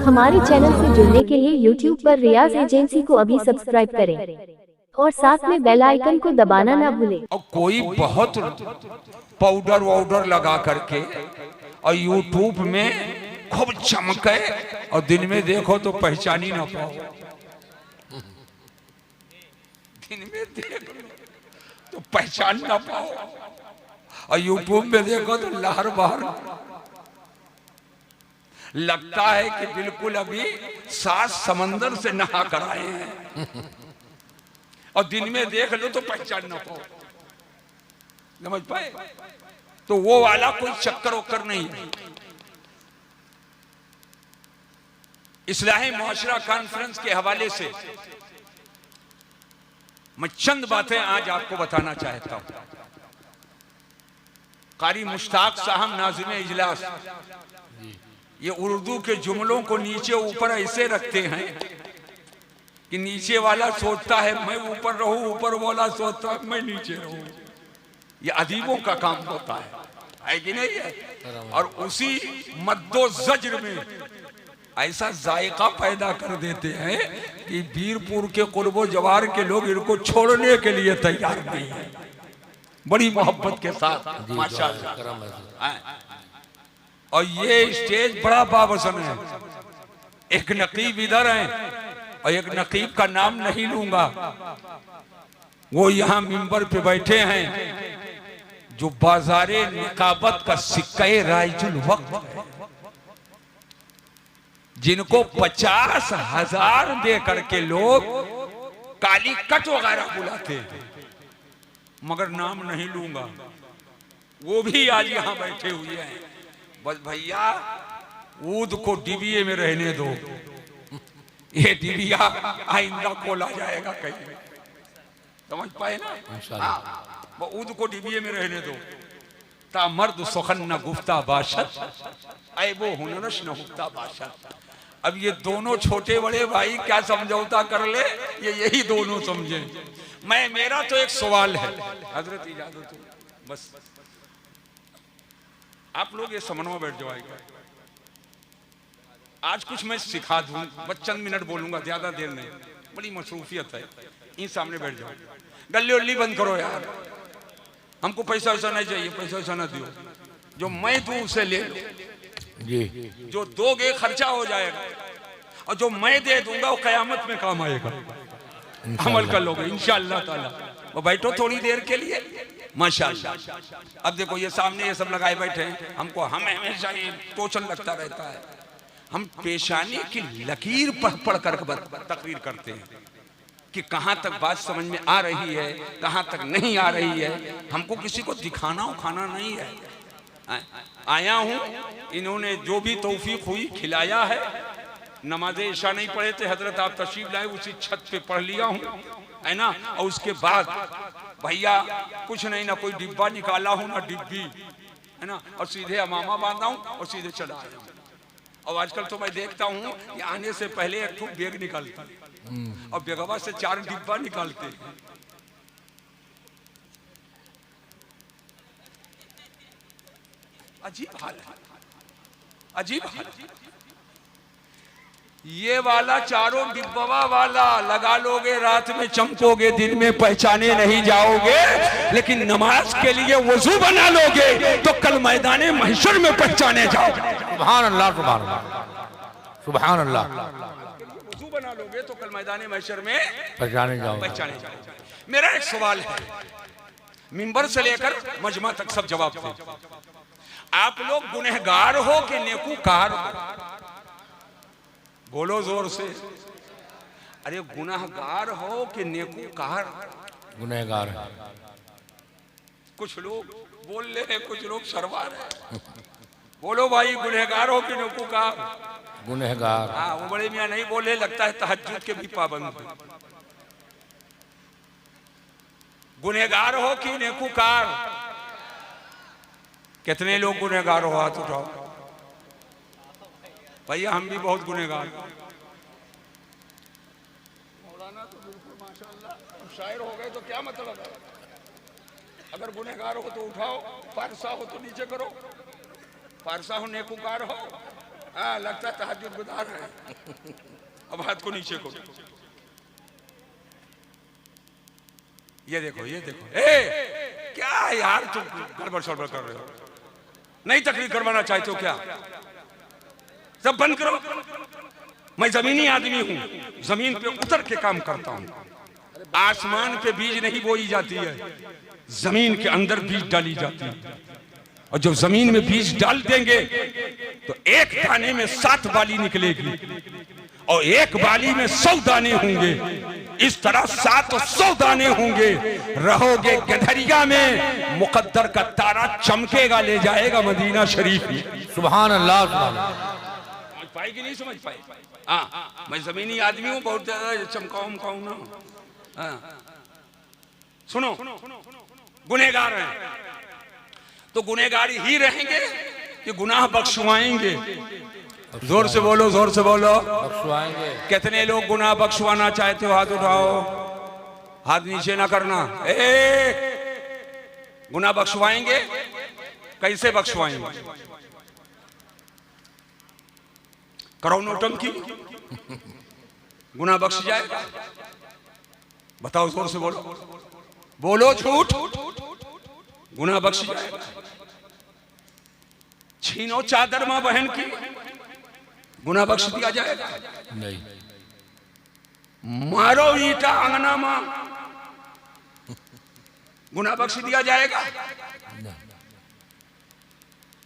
हमारे चैनल से जुड़ने के लिए YouTube पर रियाज एजेंसी को अभी सब्सक्राइब करें और साथ में बेल आइकन को दबाना ना भूलें। और कोई बहुत पाउडर वाउडर लगा करके और YouTube में खूब चमके और दिन में देखो तो पहचान ही ना पाओ। दिन में देखो तो पहचान ना पाओ और YouTube में देखो तो लहर बहर लगता है कि बिल्कुल अभी 7 समंदर से नहा कर आए हैं और दिन में देख लो तो पहचान ना पाओ। समझ पाए? तो वो वाला कोई चक्कर वक्कर नहीं है। इस्लाही मुआशरा कॉन्फ्रेंस के हवाले से मैं चंद बातें आज आपको बताना चाहता हूं। कारी मुश्ताक साहब नाज़िम इजलास ये उर्दू के जुमलों को नीचे ऊपर ऐसे रखते हैं कि नीचे वाला सोचता है मैं ऊपर रहूं, ऊपर वाला सोचता है मैं नीचे रहूं। ये अदीबों का काम होता है कि नहीं है? और उसी मद्दो जज्र में ऐसा जायका पैदा कर देते हैं कि वीरपुर के कुर्बो जवार के लोग इनको छोड़ने के लिए तैयार नहीं है। बड़ी मोहब्बत के साथ माशाअल्लाह। और ये स्टेज बड़ा बावसन है। एक नकीब इधर है और एक नकीब का नाम नहीं लूंगा, वो यहाँ मिंबर पे बैठे हैं जो बाजारे निकाबत का सिक्का राइजुल वक्त है, जिनको 50,000 दे करके लोग काली कट वगैरह बुलाते हैं, मगर नाम नहीं लूंगा। वो भी आज यहाँ बैठे हुए हैं। बस भैया ऊद को डिबिये में रहने दो, ये डिबिया आइंदा खोला जाएगा कहीं। समझ पाए ना? वो ऊद को डिबिये में रहने दो। ता मर्द सुखन न गुफ्ता बाशत ऐ वो हुनरश न हुफ्ता बाशत। अब ये दोनों छोटे बड़े भाई क्या समझौता कर ले, ये यही दोनों समझे। मेरा तो एक सवाल है हजरत इजाजत, बस आप लोग ये समन्वय बैठ जाओ। आज कुछ मैं सिखा दूं, बस चंद मिनट बोलूंगा, ज्यादा देर नहीं, बड़ी मसरूफियत है। इन सामने बैठ जाओ। गल्ली उल्ली बंद करो यार, हमको पैसा वैसा नहीं चाहिए, पैसा वैसा ना दियो। जो मैं दूं उसे ले लो, जो दोगे खर्चा हो जाएगा, और जो मैं दे दूंगा वो कयामत में काम आएगा। अमल कर लोगे इंशाअल्लाह ताला। वो बैठो थोड़ी देर के लिए माशाअल्लाह। अब देखो ये सामने ये सब लगाए बैठे हैं, हमको हमेशा ये टोचन लगता रहता है। हम पेशानी की लकीर पढ़ कर तकरीर करते हैं कि कहां तक बात समझ में आ रही है, कहां तक नहीं आ रही है। हमको किसी को दिखाना उखाना नहीं है। आया हूं, इन्होंने जो भी तौफीक हुई खिलाया है। नमाज़े इशा नहीं पढ़े थे हजरत, आप तशरीफ लाए, उसी छत पे पढ़ लिया हूं, है ना। और उसके बाद भैया कुछ नहीं, ना कोई डिब्बा निकाला हूं ना डिब्बी, है ना, और सीधे अमामा बांधा हूं और सीधे चला आया हूं। और आजकल तो मैं देखता हूं कि आने से पहले एक ठूक बैग निकालता और बेगवा से 4 डिब्बा निकालते। अजीब हाल है, अजीब हाल। ये वाला 4 डिब्बा वाला लगा लोगे, रात में चमकोगे, दिन में पहचाने नहीं जाओगे। लेकिन नमाज के लिए वजू बना लोगे तो कल मैदाने महशर में पहचाने जाओगे। सुभान अल्लाह, सुभान अल्लाह, सुभान अल्लाह। वजू बना लोगे तो कल मैदाने महशर में पहचाने जाओगे। मेरा एक सवाल है, मिंबर से लेकर मजमा तक सब जवाब थे। आप लोग गुनहगार हो कि नेकूकार? बोलो जोर से। अरे गुनहगार हो कि नेकूकार? गुनहगार है। कुछ लोग बोल ले हैं, कुछ लोग शर्मा रहे। बोलो भाई, गुनहगार हो कि नेकूकार? गुनहगार। हाँ, वो बड़े मियां नहीं बोले, लगता है तहज्जुद के भी पाबंद हैं। गुनहगार हो कि नेकूकार? कितने लोग गुनहगार हो? हाथ उठाओ भैया। हम भी बहुत गुनहगार। मौलाना तो बिल्कुल माशाअल्लाह शायर हो गए तो क्या मतलब है? अगर गुनहगार हो तो उठाओ, फारसा हो तो नीचे करो। फारसा हो नेकूकार हो, हाँ लगता है तहज्जुद गुजार है। अब हाथ को नीचे को, ये देखो ये देखो, ए क्या यार तुम गड़बड़ सड़बड़ कर रहे हो, नहीं तकलीफ करवाना चाहते हो क्या? सब बंद करो। मैं जमीनी आदमी हूं, जमीन पे उतर के काम करता हूं। आसमान पे बीज नहीं बोई जाती है, जमीन के अंदर बीज डाली जाती है। और जब जमीन में बीज डाल देंगे तो एक दाने में 7 बाली निकलेगी और एक बाली में 100 दाने होंगे। इस तरह 700 दाने होंगे। रहोगे गधरिया में, मुकद्दर का तारा चमकेगा, ले जाएगा मदीना शरीफ में। सुभान अल्लाह। समझ पाई कि नहीं समझ पाई? हाँ, मैं जमीनी आदमी हूँ, बहुत ज्यादा चमकाऊ ना। हाँ। सुनो, गुनहगार हैं तो गुनहगार ही रहेंगे कि गुनाह बख्शवाएंगे? जोर से बोलो, जोर से बोलो। बख्शवाएंगे। कितने लोग गुनाह बख्शवाना चाहते हो? हाथ उठाओ, हाथ नीचे ना करना। गुनाह बख्शवाएंगे? कैसे बख्शवाएंगे? करो नौटंकी, गुनाह बख्श जाएगा? बताओ, जोर से बोलो, बोलो झूठ, गुनाह बख्श जाएगा? छीनो चादर मां बहन की, गुनाह बख्श दिया जाएगा? नहीं। मारो ईटा अंगना मां, गुनाह बख्श दिया जाएगा?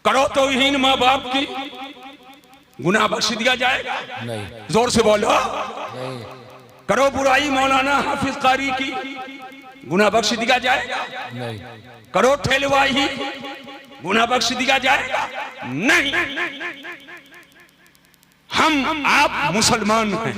करो तौहीन मां बाप की, गुनाह बख्श दिया जाएगा? नहीं। जोर से बोलो। नहीं। करो बुराई मौलाना हाफिज कारी की, गुनाह बख्श दिया जाएगा? नहीं। करो ठेलवाही, गुनाह बख्श दिया जाएगा? नहीं। हम आप मुसलमान हैं।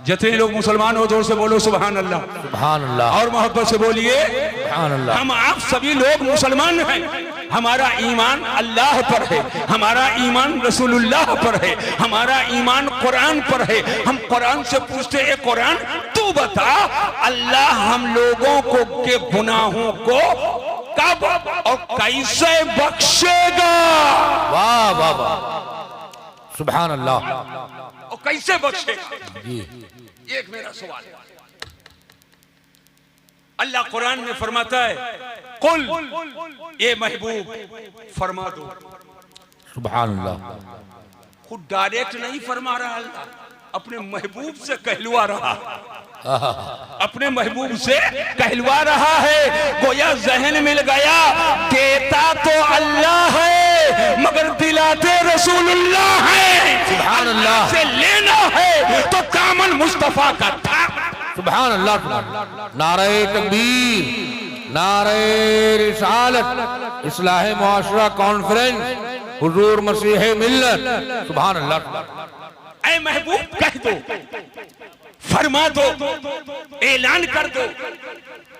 जितने लोग मुसलमान हो जोर से बोलो सुभान अल्लाह। सुभान अल्लाह। और मोहब्बत से बोलिए सुभान अल्लाह। हम आप सभी लोग मुसलमान हैं। हमारा ईमान अल्लाह पर है, हमारा ईमान रसूलुल्लाह पर है, हमारा ईमान कुरान पर है। हम कुरान से पूछते हैं, कुरान तू बता अल्लाह हम लोगों को के गुनाहों को कब और कैसे बख्शेगा? वाह वाह वाह, सुभान अल्लाह। और कैसे बख्शेगा? जी। एक मेरा सवाल है। अल्लाह कुरान में फरमाता है, कुल ये महबूब फरमा दो। सुभान अल्लाह। खुद डायरेक्ट नहीं फरमा रहा अल्लाह, अपने महबूब से कहलवा रहा, अपने महबूब से कहलवा रहा है। गोया जहन मिल गया, देता तो अल्लाह है मगर दिलाते रसूलुल्लाह है। सुभान अल्लाह। से लेना है तो दामन मुस्तफा का था। सुभान अल्लाह। नारे तकबीर, नारे रिसालत, इस्लाह मुआशरा कॉन्फ्रेंस, हुजूर मसीह मिल्लत। सुभान अल्लाह। ऐ महबूब कह दो, फरमा दो, ऐलान कर दो,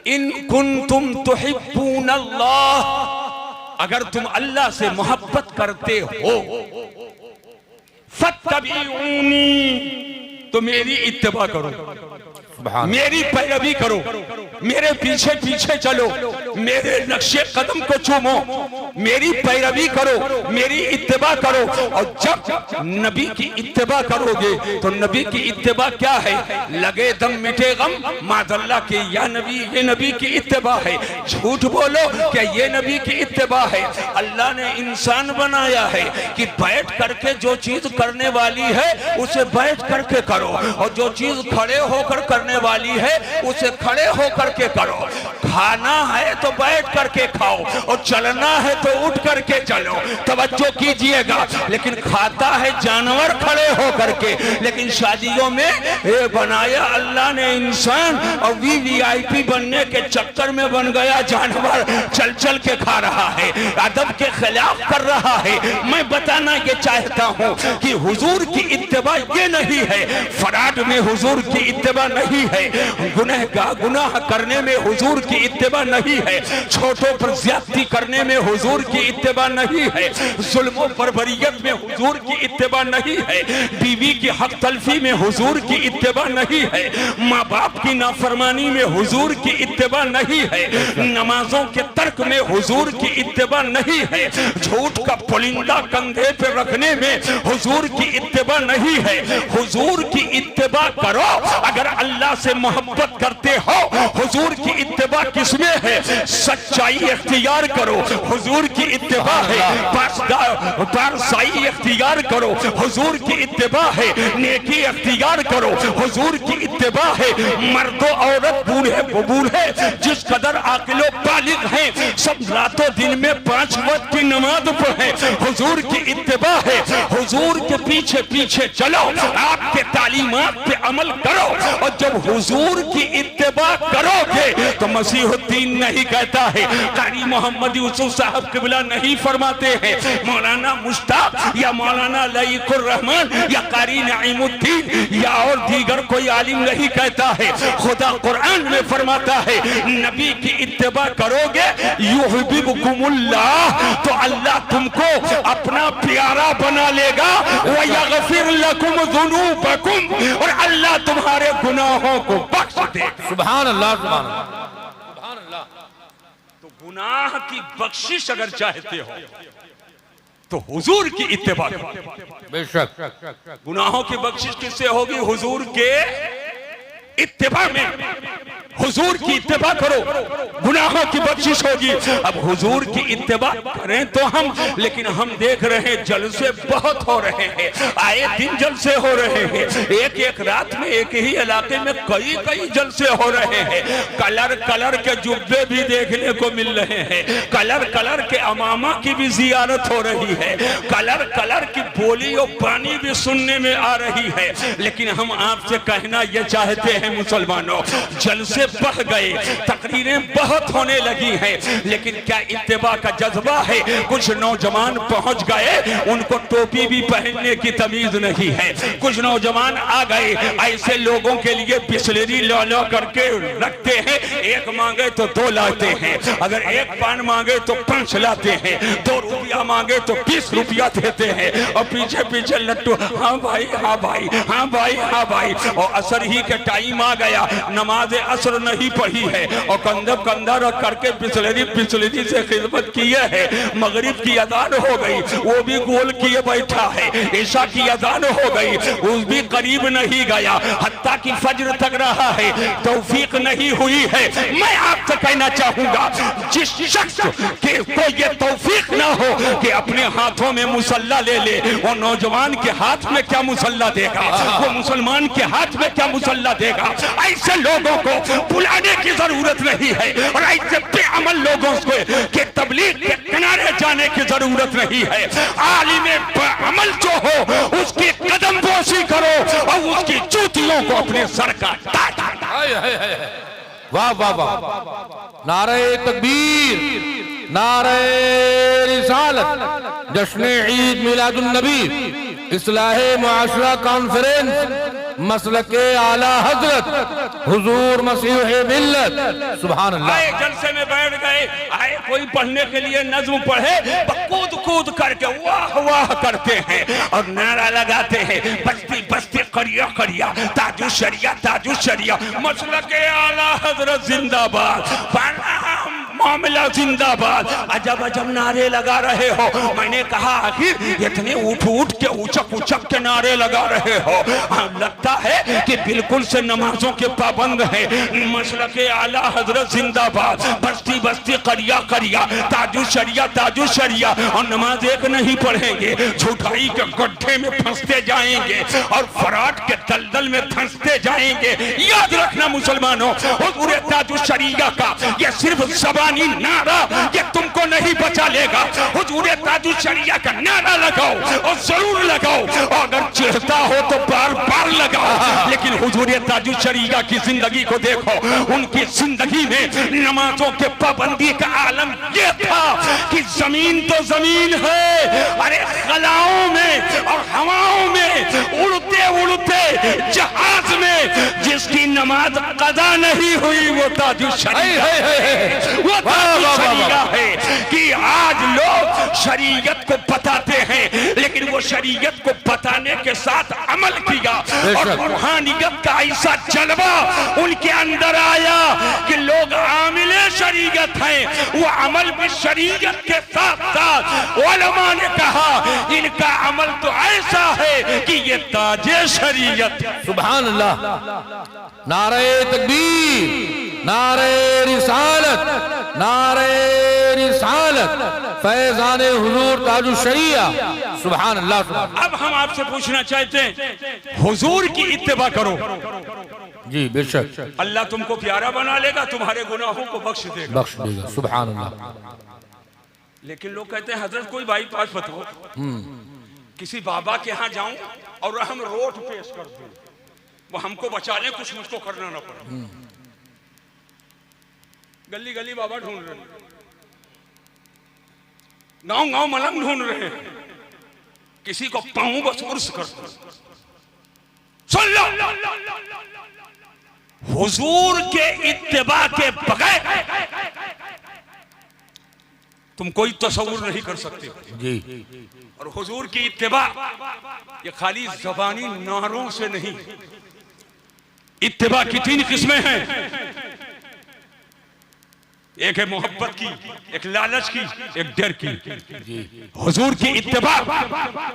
इन कुंतुम तुहिब्बून अल्लाह, अगर तुम अल्लाह से मोहब्बत करते हो, फत्तबीऊनी, तो मेरी इत्तिबा करो, मेरी पैरवी करो, मेरे पीछे पीछे चलो, मेरे नक्शे कदम को चूमो, मेरी पैरवी करो, मेरी इत्तिबा करो। और जब नबी की इत्तिबा करोगे तो नबी की इत्तिबा क्या है? लगे दम मिटे गम, मादल्ला के या नबी ये नबी की इत्तिबा है। झूठ बोलो क्या ये नबी की इत्तिबा है? अल्लाह ने इंसान बनाया है कि बैठ करके जो चीज करने वाली है उसे बैठ करके करो, और जो चीज खड़े होकर करने वाली है उसे खड़े होकर के करो। खाना है तो बैठ करके खाओ, और चलना है तो उठ करके चलो। तवज्जो कीजिएगा, लेकिन खाता है जानवर खड़े होकर के, लेकिन शादियों में ये बनाया अल्लाह ने इंसान, और वीवीआईपी बनने के चक्कर में बन गया जानवर, चल चल के खा रहा है, अदब के खिलाफ कर रहा है। मैं बताना ये चाहता हूँ कि हुजूर की इत्तिबा ये नहीं है, फराड में हुजूर की इत्तिबा नहीं है, गुनाह करने में हुजूर की इत्तिबा नहीं है, छोटों पर ज्यादती करने में हुजूर की इत्तिबा नहीं है, जुल्म बर्बरियत में हुजूर की इत्तिबा नहीं है, बीवी की हक तलफी में हुजूर की इत्तिबा नहीं है, माँ बाप की नाफरमानी में हुजूर की इत्तिबा नहीं है, नमाजों के तर्क में हुजूर की इत्तिबा नहीं है, झूठ का पुलिंदा कंधे पे रखने में हुजूर की इत्तिबा नहीं है। हुजूर की इत्तिबा करो अगर अल्लाह से मोहब्बत करते हो। हुजूर की इत्तिबा किसमें है? सच्चाई इख्तियार करो, हुजूर की इत्तिबा है। पारसाई इख्तियार करो, हुजूर की इत्तिबा है। नेकी इख्तियार करो, हुजूर की इत्तिबा है। मर्दो औरत बूढ़े बूढ़े जिस कदर आकिलो बालिग हैं सब रातों दिन में 5 वक्त की नमाज पढ़े, हुजूर की इत्तिबा है। हुजूर के पीछे पीछे चलो, आपके तालीमात पे अमल करो, और जब हुजूर की इत्तिबा करोगे तो मसीहुद्दीन नहीं कहता है, कारी मोहम्मद यूसुफ साहब किबला नहीं फरमाते हैं, मौलाना मुश्ताक या मौलाना लईकुर रहमान या कारी नईमुद्दीन या और दीगर कोई आलिम नहीं कहता है, खुदा कुरान में फरमाता है नबी की इत्तिबा करोगे युहिब्बुकुमुल्लाह, तो अल्लाह तुमको अपना प्यारा बना लेगा, व यगफिर लकुम ज़ुनूबकुम, और अल्लाह तुम्हारे गुनाहों को बख्श देगा। सुभान अल्लाह, सुभान अल्लाह। तो गुनाह की बख्शिश अगर चाहते हो तो हुजूर की इत्तिबा करो। बेशक गुनाहों की बख्शिश किससे होगी? हुजूर के इत्तिबा में। हुजूर की इत्तिबा करो, गुनाहों की बख्शिश होगी। अब हुजूर की इत्तिबा करें तो हम, लेकिन हम देख रहे हैं जलसे बहुत हो रहे हैं, आए दिन जलसे हो रहे हैं, एक एक रात में एक ही इलाके में कई कई जलसे हो रहे हैं। कलर कलर के जुब्बे भी देखने को मिल रहे हैं, कलर कलर के अमामा की भी जियारत हो रही है, कलर कलर की बोली और पानी भी सुनने में आ रही है। लेकिन हम आपसे कहना यह चाहते हैं मुसलमानों, जलसे बढ़ गए, तकरीरें बहुत होने लगी हैं, लेकिन क्या इत्तिबा का जज्बा है? कुछ नौजवान पहुंच गए, उनको टोपी भी पहनने की तमीज नहीं है। कुछ नौजवान आ गए, ऐसे लोगों के लिए बिस्लेरी लो लो करके रखते हैं, एक मांगे तो 2 लाते हैं, अगर एक पान मांगे तो 5 लाते हैं, 2 रुपया मांगे तो 20 रुपया देते हैं, और पीछे पीछे लट्टू, हाँ भाई हाँ भाई हाँ भाई हाँ भाई। और असर ही के टाइम आ गया, नमाज असर नहीं पढ़ी है, और कंधा रख करके बिस्लेरी से खिदमत किए है, मगरिब की अजान हो गई, वो भी गोल किए बैठा है, ईशा की अजान हो गई, वो भी करीब नहीं गया, हत्ता की फज्र तक रहा है, तौफीक नहीं हुई है। मैं आपसे कहना चाहूंगा, जिस शख्स के को ये तौफीक ना हो कि अपने हाथों में मुसल्ला ले ले, वो नौजवान के हाथ में क्या मुसल्ला देगा, वो मुसलमान के हाथ में क्या मुसल्ला देगा? ऐसे लोगों को बुलाने की जरूरत नहीं है, और ऐसे बेअमल लोगों को के तबलीग के किनारे जाने की जरूरत नहीं है। आलिम अमल जो हो उसकी कदम बोसी करो, और उसकी जूतियों को अपने सर का ताज। वाह वाह वाह, नारे तकबीर, नारे रिसालत, जश्न ईद मिलादुन नबी, इस्लाहे मुआशरा कॉन्फ्रेंस, मसलके आला हजरत हुजूर मसीह मिल्लत। सुभान अल्लाह। आए जलसे में बैठ गए, आए कोई पढ़ने के लिए नज्म पढ़े, कूद कूद करके वाह वाह करते हैं और नारा लगाते हैं, बस्ती बस्ती करिया करिया, ताजु शरिया, मसलके आला हजरत जिंदाबाद, मामला जिंदाबाद। अजब अजब नारे लगा रहे हो। मैंने कहा आखिर इतने उठ के उचक के नारे लगा रहे हो, लगता है कि बिल्कुल से नमाजों के पाबंद है। मसलके आला हजरत जिंदाबाद, बस्ती बस्ती करिया करिया, ताजु शरिया, और नमाज एक नहीं पढ़ेंगे, झूठाई के गड्ढे में फंसते जाएंगे और फराड के दलदल में फंसते जाएंगे। याद रखना मुसलमानों, हुजूर ताजु शरिया का ये सिर्फ ज़बानी नारा ये तुमको नहीं बचा लेगा। हुजूर ताजु शरिया का नारा लगाओ, और जरूर लगाओ, और अगर चिढ़ता हो तो बार बार लगाओ, लेकिन हुजूर ताजु शरिया की जिंदगी को देखो। उनकी जिंदगी में नमाजों के पाबंदी का आलम ये था कि जमीन तो जमीन है, अरे खलाओं में और हवाओं में उड़ते उड़ते जहाज में जिसकी नमाज नमाज कदा नहीं हुई वो ताजुश शरीया है। वो ताजुश शरीया है कि आज लोग शरीयत को बताते हैं, लेकिन वो शरीयत को बताने के साथ अमल किया और रूहानियत का ऐसा जलवा उनके अंदर आया कि लोग आमिले शरीयत हैं, वो अमल भी शरीयत के साथ साथ। उलमा ने कहा इनका अमल तो ऐसा है कि ये ताजे शरीयत। सुभान अल्लाह, नारे तकबीर, नारे रिसालत, नारे रिसालत, फैज़ाने हुजूर ताजुश शरिया। सुभान अल्लाह, सुभान। अब हम आपसे पूछना चाहते हैं, हुजूर की इत्तिबा करो, जी बेशक अल्लाह तुमको प्यारा बना लेगा, तुम्हारे गुनाहों को बख्श देगा। बख्श देगा। सुभान अल्लाह। लेकिन लोग कहते हैं हजरत कोई बाईपास बताओ, किसी बाबा के यहाँ जाऊं और हम रोट पेश कर दूं, वो हमको बचा ले, कुछ मुझको करना ना पड़े। गली गली बाबा ढूंढ रहे हैं, गांव गांव मलंग ढूंढ रहे हैं, किसी को पाऊं बस उर्स कर दो। सुन लो, हुजूर के इत्तिबा के बगैर तुम कोई तसव्वुर नहीं कर सकते जी। और हुजूर की इत्तिबा ये खाली ज़बानी नारों से नहीं। इत्तिबा की 3 किस्में हैं, एक है मोहब्बत की, एक लालच की, एक डर की। हुजूर की इत्तिबा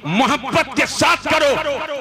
मोहब्बत के साथ करो,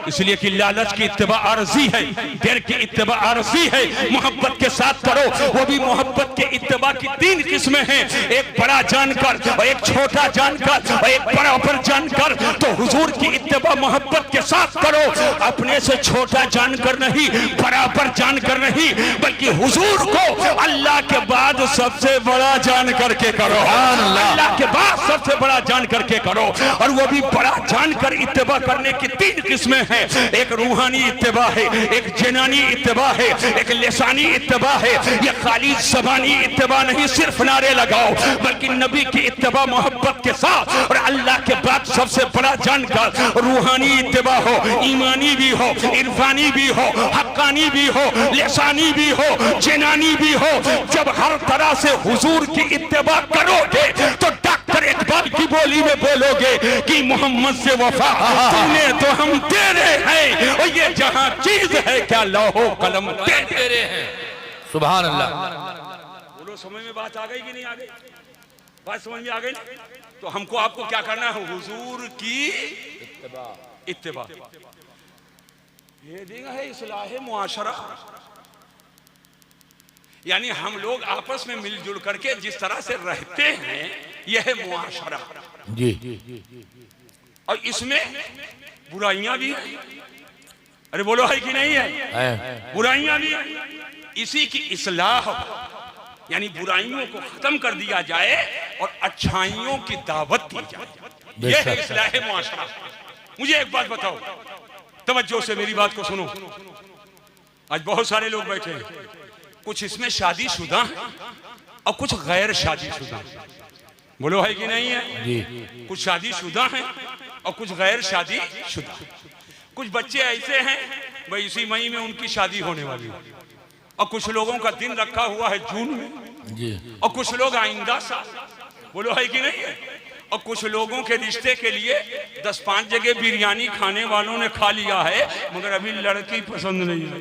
इसलिए कि लालच की इत्तिबा आरज़ी है, डर की इत्तिबा आरज़ी है। मोहब्बत के साथ करो, वो भी मोहब्बत के इत्तिबा की 3 किस्में हैं, एक बड़ा जानकर और एक छोटा जानकर और एक बराबर जानकर। तो हुजूर की इत्तिबा मोहब्बत के साथ करो, अपने से छोटा जानकर नहीं, बराबर जानकर नहीं, बल्कि हुजूर को अल्लाह के बाद सबसे बड़ा जान करके करो। अल्लाह के बाद सबसे बड़ा जान करके करो, और वो भी बड़ा जानकर इत्तिबा करने की 3 किस्में हैं, एक रूहानी इत्तिबा है, एक जिनानी इत्तिबा है, एक लिसानी इत्तिबा है। ये खाली ज़बानी इत्तिबा नहीं, सिर्फ नारे लगाओ, बल्कि नबी की इत्तिबा मोहब्बत के साथ और अल्लाह के बाद सबसे बड़ा जानकर रूहानी इत्तिबा हो, ईमानी भी हो, इरफानी भी हो, हक्कानी भी हो, लिसानी भी हो, जिनानी भी हो। जब हर तरह से हुजूर की इत्तिबा करोगे तो डॉक्टर इकबाल की बोली में बोलोगे कि मोहम्मद से वफा तूने तो हम तेरे हैं, और ये जहां चीज है क्या लौहो कलम तेरे हैं। सुभान अल्लाह। बोलो, समझ में बात आ गई कि नहीं आ गई? बात समझ में आ गई? तो हमको आपको क्या करना है? हुजूर की इत्तिबा। ये देगा है इस्लाह मुआशरा, यानी हम लोग आपस में मिलजुल करके जिस तरह से रहते हैं, यह है मुआशरा जी। और इसमें बुराइयां भी हैं। अरे बोलो, है कि नहीं है? बुराइयां भी हैं। इसी की इस्लाह, यानी बुराइयों को खत्म कर दिया जाए और अच्छाइयों की दावत दी जाए, यह है इस्लाह मुआशरा। मुझे एक बात बताओ, तवज्जो से मेरी बात को सुनो। आज बहुत सारे लोग बैठे हैं, कुछ इसमें शादीशुदा है और कुछ गैर शादीशुदा है। बोलो, है कि नहीं है जी। कुछ शादीशुदा हैं और कुछ गैर शादीशुदा। कुछ बच्चे ऐसे हैं भाई इसी मई में उनकी शादी होने वाली है, और कुछ लोगों का दिन रखा हुआ है जून में जी, और कुछ लोग आइंदा साल। बोलो, है कि नहीं है? और कुछ लोगों के रिश्ते के लिए 10-5 जगह बिरयानी खाने वालों ने खा लिया है, मगर अभी लड़की पसंद नहीं है।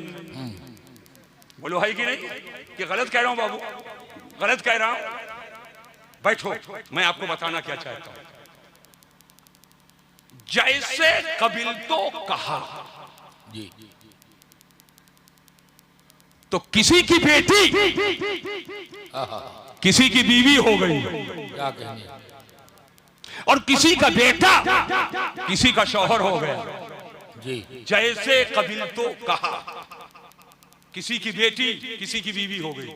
बोलो, है कि नहीं? कि गलत कह रहा हूं बाबू? गलत कह रहा हूं? बैठो, मैं आपको बताना क्या चाहता हूं। जैसे कबिल तो कहा जी। तो किसी की बेटी किसी की बीवी हो गई, क्या कहने, और किसी का बेटा किसी का शौहर हो गया। जी। जैसे कबिल तो कहा, किसी की बेटी किसी की बीवी हो गई,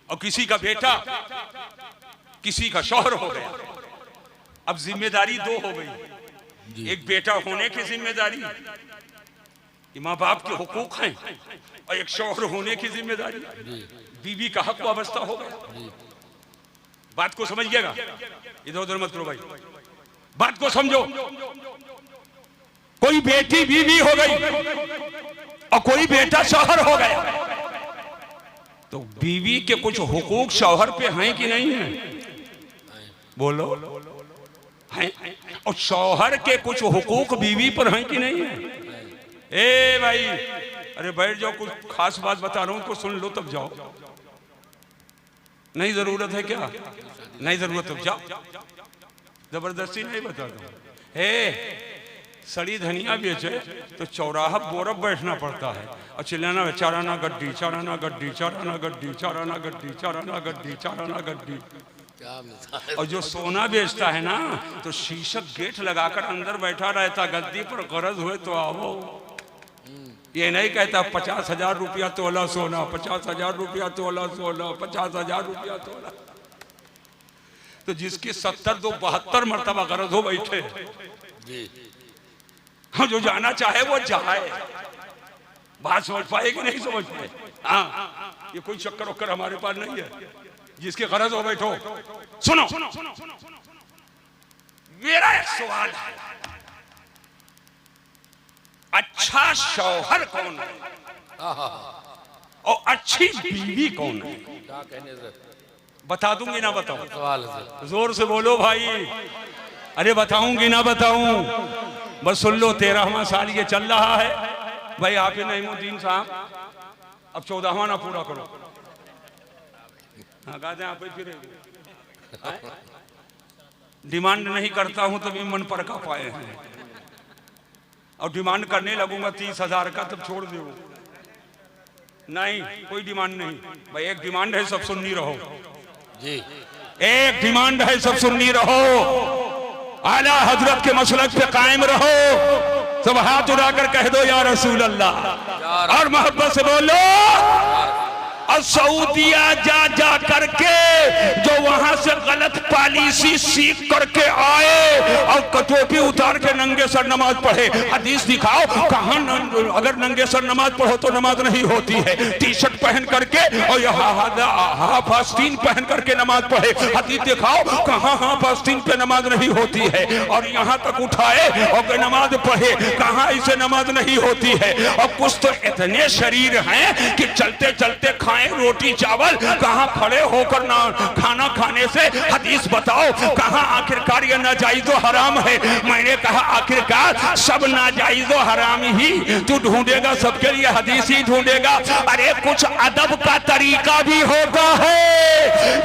और किसी का बेटा किसी का शौहर हो गया। अब जिम्मेदारी 2 हो गई। एक बेटा होने की जिम्मेदारी, माँ बाप के हुकूक हैं, और एक शौहर होने की जिम्मेदारी, बीवी का हक वाबस्ता हो गया। बात को समझिएगा, इधर उधर मत करो भाई, बात को समझो। कोई बेटी बीवी हो गई और कोई बेटा शौहर हो गया। तो बीवी के कुछ हुकूक शौहर पे हैं कि नहीं है? बोलो हैं? और शौहर के कुछ हुकूक बीवी पर हैं कि नहीं है? ए भाई, अरे बैठ जाओ, कुछ खास बात बता रहा हूं, कुछ सुन लो तब जाओ। नहीं जरूरत है क्या? नहीं जरूरत, तब जाओ, जबरदस्ती नहीं बता दो। हे, सड़ी धनिया बेचे तो चौराहा बोरब बैठना पड़ता है और चिल्लाना है चाराना गड्डी, चाराना गड्डी, चाराना गड्डी, चाराना गड्डी, चाराना गड्डी, चाराना गड्डी। और जो सोना बेचता है ना तो शीशक गेट लगाकर अंदर बैठा रहता, गद्दी पर गरज हुए तो आओ। ये नहीं कहता 50,000 रुपया तोला सोना, 50,000 रुपया तोला सोना, 50,000 रुपया तोला। तो जिसकी 70 दो 72 मरतबा गरज हो बैठे जी। हाँ, जो जाना चाहे वो जाए। बात समझ पाए कि नहीं समझ पाए? हाँ, ये कोई चक्कर वक्कर हमारे पास नहीं है। जिसके गरज हो बैठो। सुनो, मेरा एक सवाल है, अच्छा शौहर कौन है और अच्छी बीवी कौन है? क्या कहने से बता दूंगी ना बताऊं? सवाल है, जोर से बोलो भाई। अरे बताऊंगी ना बताऊं? बस सुन लो, 13वां साल ये चल रहा है भाई। आप ही नईमुद्दीन साहब अब 14वां ना पूरा करो। हाँ, गाते आप फिर डिमांड नहीं करता हूं तभी मन पर का पाए हैं, और डिमांड करने लगूंगा 30,000 का तब छोड़ दो। नहीं, कोई डिमांड नहीं भाई। एक डिमांड है, सब सुननी रहो जी। एक डिमांड है, सब सुननी रहो। आला हजरत के मसलक पे कायम रहो। सब हाथ उठाकर कह दो या रसूल अल्लाह, और मोहब्बत से बोलो। और सऊदिया जा करके जो वहां से गलत पॉलिसी सीख करके आए और टोपी उतार के नंगे सर नमाज पढ़े, हदीस दिखाओ कहां अगर नंगे सर नमाज पढ़ो तो नमाज नहीं होती है। टी शर्ट पहन करके और हाफ आस्तीन पहन करके नमाज पढ़े, हदीस दिखाओ कहां हाफ आस्तीन पे नमाज नहीं होती है। और यहाँ तक उठाए और नमाज पढ़े, कहां इसे नमाज नहीं होती है। और कुछ तो इतने शरीर हैं कि चलते चलते खाएं रोटी चावल, कहां खड़े होकर ना खाना खाने से हदीस बताओ कहां आखिरकार ये नाजायज़ व हराम है। मैंने कहा आखिरकार सब नाजायज़ व हराम ही तू ढूंढेगा, सबके लिए हदीस ही ढूंढेगा। अरे कुछ अदब का तरीका भी होता है।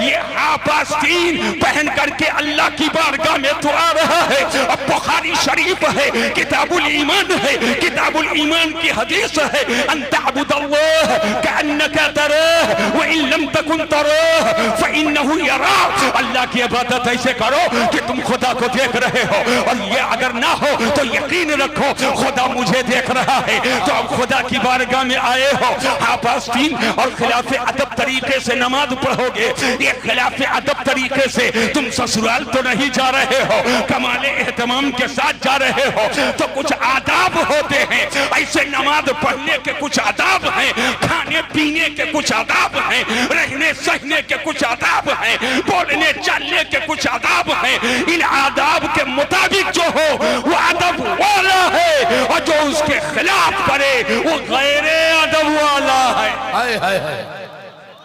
ये आपास्तीन पहन करके अल्लाह की बारगाह में तो आ रहा है। अब बुखारी शरीफ है, किताबुल ईमान है, किताबुल ईमान की हदीस है, अंतअबुदल्लाह कअन्नका तराह व इन लम तकुन तराह फइन्नहु यराक। अल्लाह की इबादत ऐसे करो कि तुम खुदा को देख रहे हो, और ये अगर ना हो तो यकीन रखो खुदा मुझे देख रहा है। तो अब खुदा की बारगाह में आए हो, आपास्तीन और खिलाफ अदब तरीके से नमाज पढ़ोगे। ये खिलाफ अदब तरीके से तुम ससुराल तो नहीं जा रहे हो, कमाले एहतमाम के साथ जा रहे हो। तो कुछ आदाब होते हैं, ऐसे नमाज पढ़ने के कुछ आदाब हैं, खाने पीने के कुछ आदाब हैं, रहने सहने के कुछ आदाब हैं, बोलने चलने के कुछ आदाब हैं। इन आदाब के मुताबिक जो हो वो अदब वाला है, और जो उसके खिलाफ करे वो गैर अदब वाला है। हाय हाय हाय,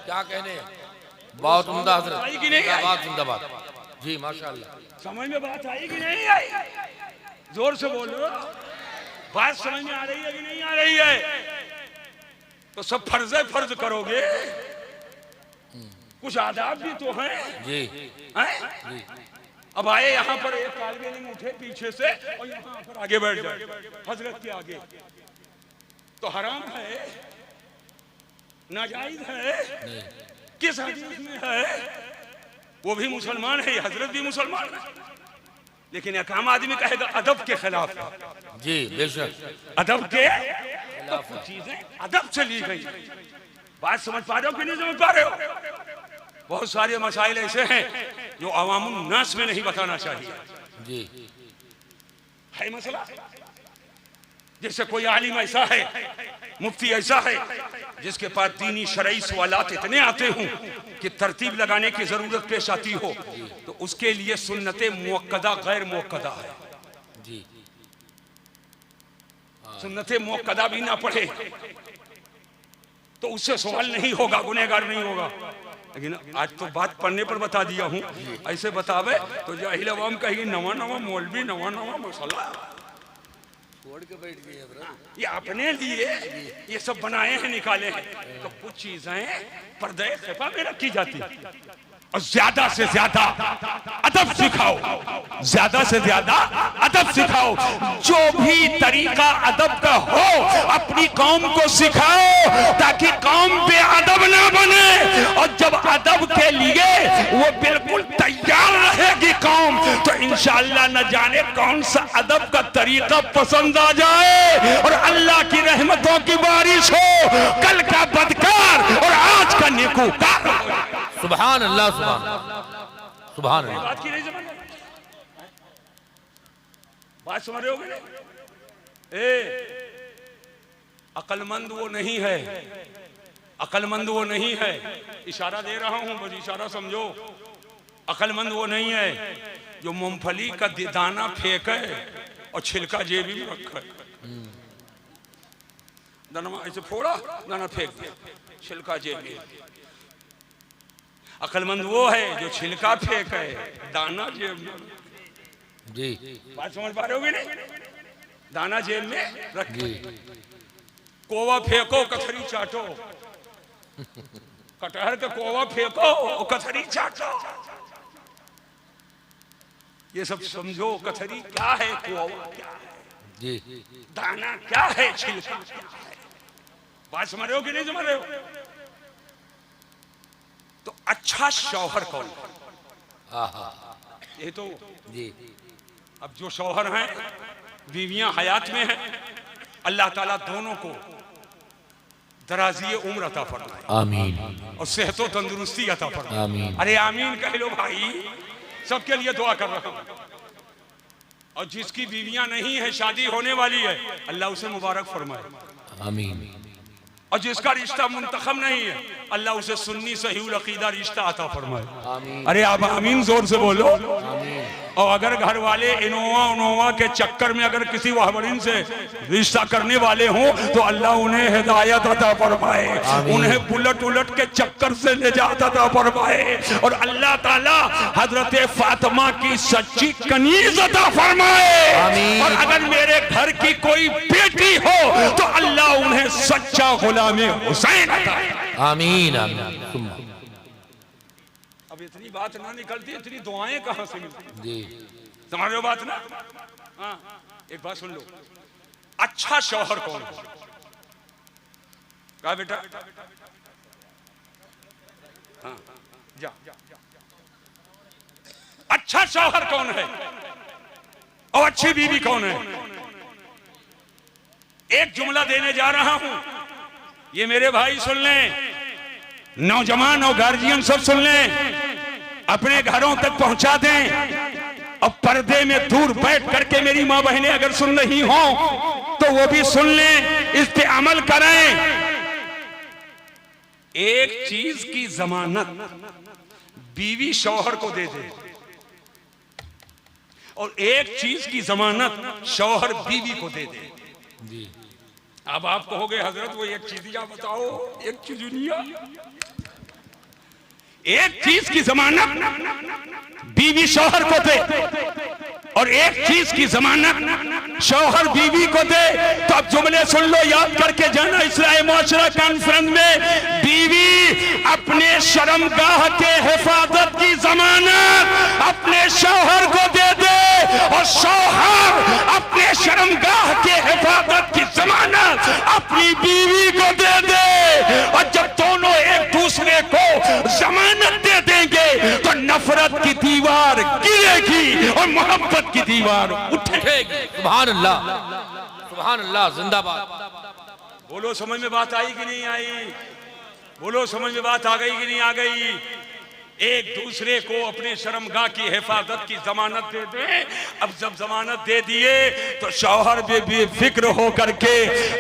क्या कहने, बहुत उम्दा हजरत, क्या बात, जिंदाबाद जी, माशाअल्लाह। समझ में बात आई कि नहीं आई? जोर से बोलो, बात समझ में आ रही है कि नहीं आ रही है? तो सब फर्ज करोगे, कुछ आदाब भी तो हैं जी, जी। अब आए यहाँ पर एक तालिबे इल्म उठे पीछे से और यहाँ पर आगे बैठ जाए हजरत के आगे, तो हराम है, नाजायज है, किस हदीस में है? वो भी मुसलमान है, हजरत भी मुसलमान है, लेकिन एक आम आदमी कहेगा अदब के खिलाफ जी, बेशक अदब के चीजें अदब से ली गई। बात समझ पा रहे हो कि नहीं समझ पा रहे हो? बहुत सारे मसाइल ऐसे हैं जो अवामुन नास में नहीं बताना चाहिए जी। है मसला, जैसे कोई आलिम ऐसा है, मुफ्ती ऐसा है जिसके पास दीनी शरई सवालात इतने आते हों कि तरतीब लगाने की जरूरत पेश आती हो, तो उसके लिए सुन्नते मुअक्कदा गैर मुअक्कदा है जी। सुन्नते मुअक्कदा भी ना पढ़े तो उससे सवाल नहीं होगा, गुनहगार नहीं होगा। लेकिन आज तो बात पढ़ने पर बता दिया हूँ, ऐसे बतावे तो जाहिल अवाम कहेगी नवा नवा मौलवी, नवा नवा मसला छोड़ के बैठ गए। ये अपने लिए ये सब बनाए हैं, निकाले हैं। तो कुछ चीजें पर्दे खफा में रखी जाती, और ज्यादा से ज्यादा अदब सिखाओ, ज्यादा से ज्यादा अदब सिखाओ। जो भी तरीका अदब का हो अपनी कौम को सिखाओ, ताकि कौम बेअदब ना बने। और जब अदब के लिए वो बिल्कुल तैयार रहेगी कौम, तो इंशाअल्लाह न जाने कौन सा अदब का तरीका पसंद आ जाए, और अल्लाह की रहमतों की बारिश हो, कल का बदकार और आज का नेकूकार हो। सुभान अल्लाह, सुभान अल्लाह। बात की नहीं समझ, बात समझ रहे होगे? अक्लमंद वो नहीं है, अक्लमंद वो नहीं है। इशारा दे रहा हूं, बस इशारा समझो। अक्लमंद वो नहीं है जो मूंगफली का दाना फेंके और छिलका जेबी में रखे। दाना ऐसे फोड़ा, दाना फेंक दिया, छिलका जेबी। अक्लमंद वो है जो छिलका फेंके, दाना जेब में। जी, बात समझ पा रहे होगे नहीं? दाना जेब में रखिए, कोवा फेंको, कथरी चाटो। कटहर का कोवा फेंको और कथरी चाटो। ये सब समझो, कथरी क्या है, कोवा क्या है, जी, दाना क्या है, छिलका क्या है। बात समझ रहे हो कि नहीं समझ रहे हो? तो अच्छा शौहर कौन है? ये तो जी, अब जो शौहर हैं, बीवियां हयात में हैं, अल्लाह ताला दोनों को दराजी उम्र अता फरमाए, आमीन, और सेहत व तंदुरुस्ती अता फरमाए। आमीन। अरे आमीन कह लो भाई, सबके लिए दुआ कर रहा हूं। और जिसकी बीवियां नहीं है, शादी होने वाली है, अल्लाह उसे मुबारक फरमाए, आमीन। और जिसका रिश्ता मुंतखब नहीं है, अल्लाह उसे सुन्नी सहीउल अकीदा रिश्ता अता फरमाए। अरे आप आमीन जोर से बोलो। और अगर घर वाले इनोवा के चक्कर में अगर किसी वाहबरीन से रिश्ता करने वाले हों, तो अल्लाह उन्हें हिदायत अता फरमाए, उन्हें बुलट उलट के चक्कर से निजात अता फरमाए, और अल्लाह ताला हजरत फातिमा की सच्ची कनीज अता फरमाए। और अगर मेरे घर की कोई बेटी हो, तो अल्लाह उन्हें सच्चा गुलाम हुसैन अता। आमीन, आमीन। अब इतनी बात ना निकलती, इतनी दुआएं कहां से मिलती? जी, समझ रहे हो बात ना? हाँ, एक बात सुन लो, अच्छा शौहर कौन है? कहा बेटा? हाँ, जा। अच्छा शौहर कौन है और अच्छी बीवी कौन है? एक जुमला देने जा रहा हूं, ये मेरे भाई सुन लें, नौजवान और गार्जियन सब सुन लें, अपने घरों तक पहुंचा दें, और पर्दे में दूर बैठ करके मेरी मां बहनें अगर सुन रही हो तो वो भी सुन लें, इस पे अमल करें। एक चीज की जमानत बीवी शौहर को दे दे, और एक चीज की जमानत शौहर बीवी को दे दे। जी। अब आप कहोगे हजरत वो एक चीज आप बताओ, एक चीजुनिया। एक चीज की जमानत बीवी शौहर को दे, और एक चीज की जमानत शौहर बीवी को दे। तो अब जुमले सुन लो, याद करके जाना। इस्लाही मुआशरा कॉन्फ्रेंस में बीवी अपने शर्मगाह के हिफाजत की जमानत अपने शौहर को दे दे, और शौहर अपने शर्मगाह के हिफाजत की जमानत अपनी बीवी को दे दे। और जब दोनों एक दूसरे को जमानत दे देंगे तो नफरत की दीवार गिरेगी और मोहब्बत की दीवार उठेगी। सुभान अल्लाह, सुभान अल्लाह, जिंदाबाद। बोलो समझ में बात आई कि नहीं आई? बोलो समझ में बात आ गई कि नहीं आ गई? एक दूसरे को अपने शर्मगाह की हिफाजत की जमानत दे दे। अब जब जमानत दे दिए तो शौहर बेफिक्र हो करके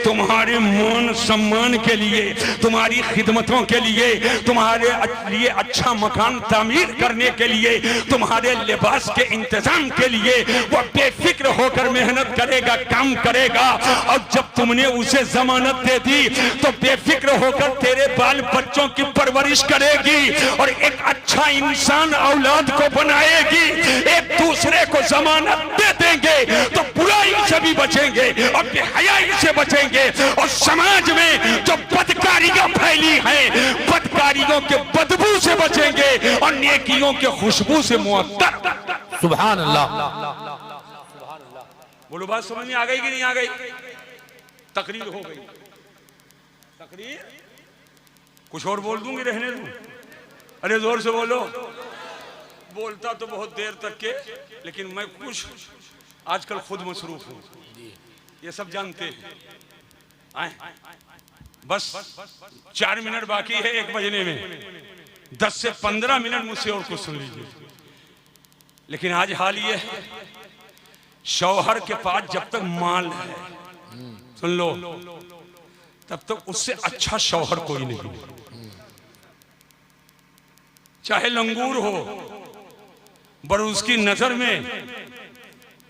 तुम्हारे मान सम्मान के लिए, तुम्हारी खिदमतों के लिए, तुम्हारे लिए अच्छा मकान तामीर करने के लिए, तुम्हारे लिबास के इंतजाम के लिए वो बेफिक्र होकर मेहनत करेगा, काम करेगा। और जब तुमने उसे जमानत दे दी तो बेफिक्र होकर तेरे बाल बच्चों की परवरिश करेगी और एक अच्छा इंसान औलाद को बनाएगी। एक दूसरे को जमानत दे देंगे तो बुराई से भी बचेंगे और बेहयाई से बचेंगे। और समाज में जो बदकारियां फैली हैं, बदकारियों के बदबू से बचेंगे और नेकियों के खुशबू से मुअत्तर। सुभान अल्लाह। बोलो बात समझ में आ गई कि नहीं आ गई? तकरीर हो गई। तकरीर कुछ और बोल दूंगी, रहने दूं? अरे जोर से बोलो। बोलता तो बहुत देर तक के, लेकिन मैं कुछ आजकल खुद मसरूफ हूं, ये सब जानते हैं। बस 4 मिनट बाकी है 1 बजने में, 10 से 15 मिनट मुझसे और कुछ सुन लीजिए। लेकिन आज हाल ये है, शौहर के पास जब तक माल है, सुन लो, तब तक उससे अच्छा शौहर कोई नहीं। चाहे लंगूर हो, पर उसकी नजर में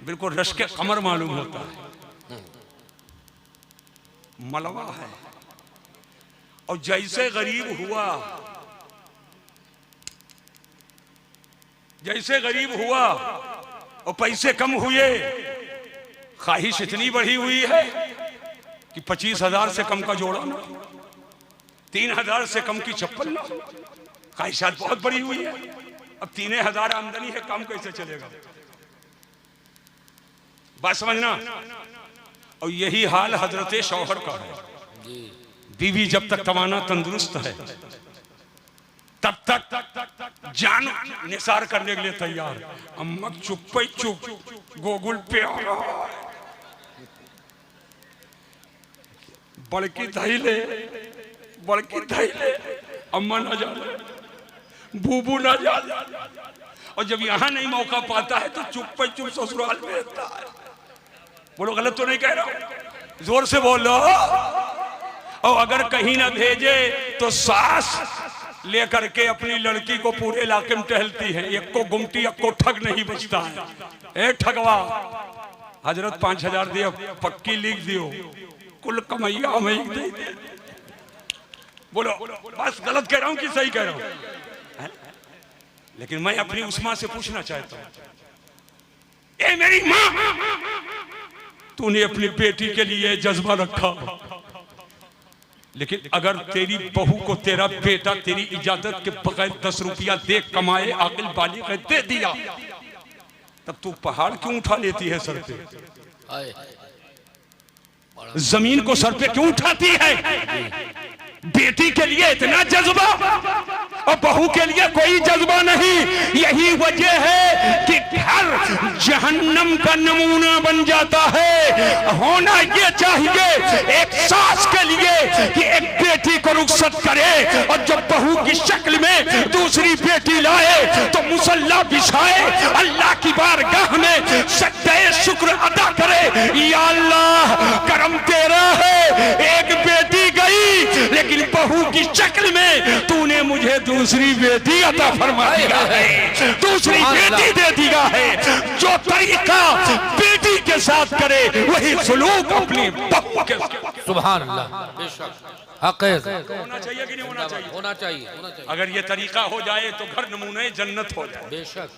बिल्कुल रश के कमर मालूम होता है, मलवा है। और जैसे गरीब हुआ, जैसे गरीब हुआ और पैसे कम हुए, ख्वाहिश इतनी बढ़ी हुई है कि 25,000 से कम का जोड़ा ना, 3,000 से कम की चप्पल ना। ख्वाहिशात बहुत बड़ी हुई है। अब 3,000 आमदनी है, काम कैसे चलेगा? बात समझना। और यही हाल हजरत शौहर का है। बीवी जब तक तवाना तंदुरुस्त है तब तक जान निसार करने के लिए तैयार। अम्मा चुप चुप गोगुल पे बड़की धैले, बड़की धैले, अम्मा ना जाने, बूबू ना जाने। और जब यहां नहीं मौका पाता है तो चुप ससुराल में रहता है। बोलो गलत तो नहीं कह रहा? जोर से बोलो। और अगर कहीं ना भेजे तो सास लेकर के अपनी लड़की को पूरे इलाके में टहलती है। एक को गुमटी, एक को ठग नहीं बचता है। ए ठगवा, हजरत 5,000 दियो, पक्की लिख दियो, कुल कमैया हमें दे दे। बोलो बस गलत कह रहा हूं कि सही कह रहा हूं? लेकिन मैं अपनी उस मां से पूछना चाहता हूं, ए मेरी मां, तूने अपनी बेटी के लिए जज्बा रखा, लेकिन अगर तेरी बहू को तेरा बेटा तेरी इजाजत के बगैर 10 रुपया दे कमाए, आकिल बालिग दे दिया, तब तू पहाड़ क्यों उठा लेती है सर पे? जमीन को सर पे क्यों उठाती है? बेटी के लिए इतना जज्बा और बहू के लिए कोई जज्बा नहीं। यही वजह है कि घर जहन्नम का नमूना बन जाता है। होना ये चाहिए एक सास के लिए कि एक बेटी को रुखसत करे और जब बहू की शक्ल में दूसरी बेटी लाए तो मुसल्ला बिछाए, अल्लाह की बारगाह में सज्दे शुक्र अदा करे, या अल्लाह करम तेरा है, एक बेटी गई लेकिन बहू की शक्ल में तूने मुझे दूसरी बेटी अता फरमा दिया है, दूसरी बेटी दे दिया है। जो तरीका बेटी के साथ करे वही सलूक अपनी बहू के साथ। सुभान अल्लाह। बेशक हक है। होना चाहिए कि नहीं होना चाहिए? होना चाहिए, होना चाहिए। अगर ये तरीका हो जाए तो घर नमूने जन्नत हो जाए। बेशक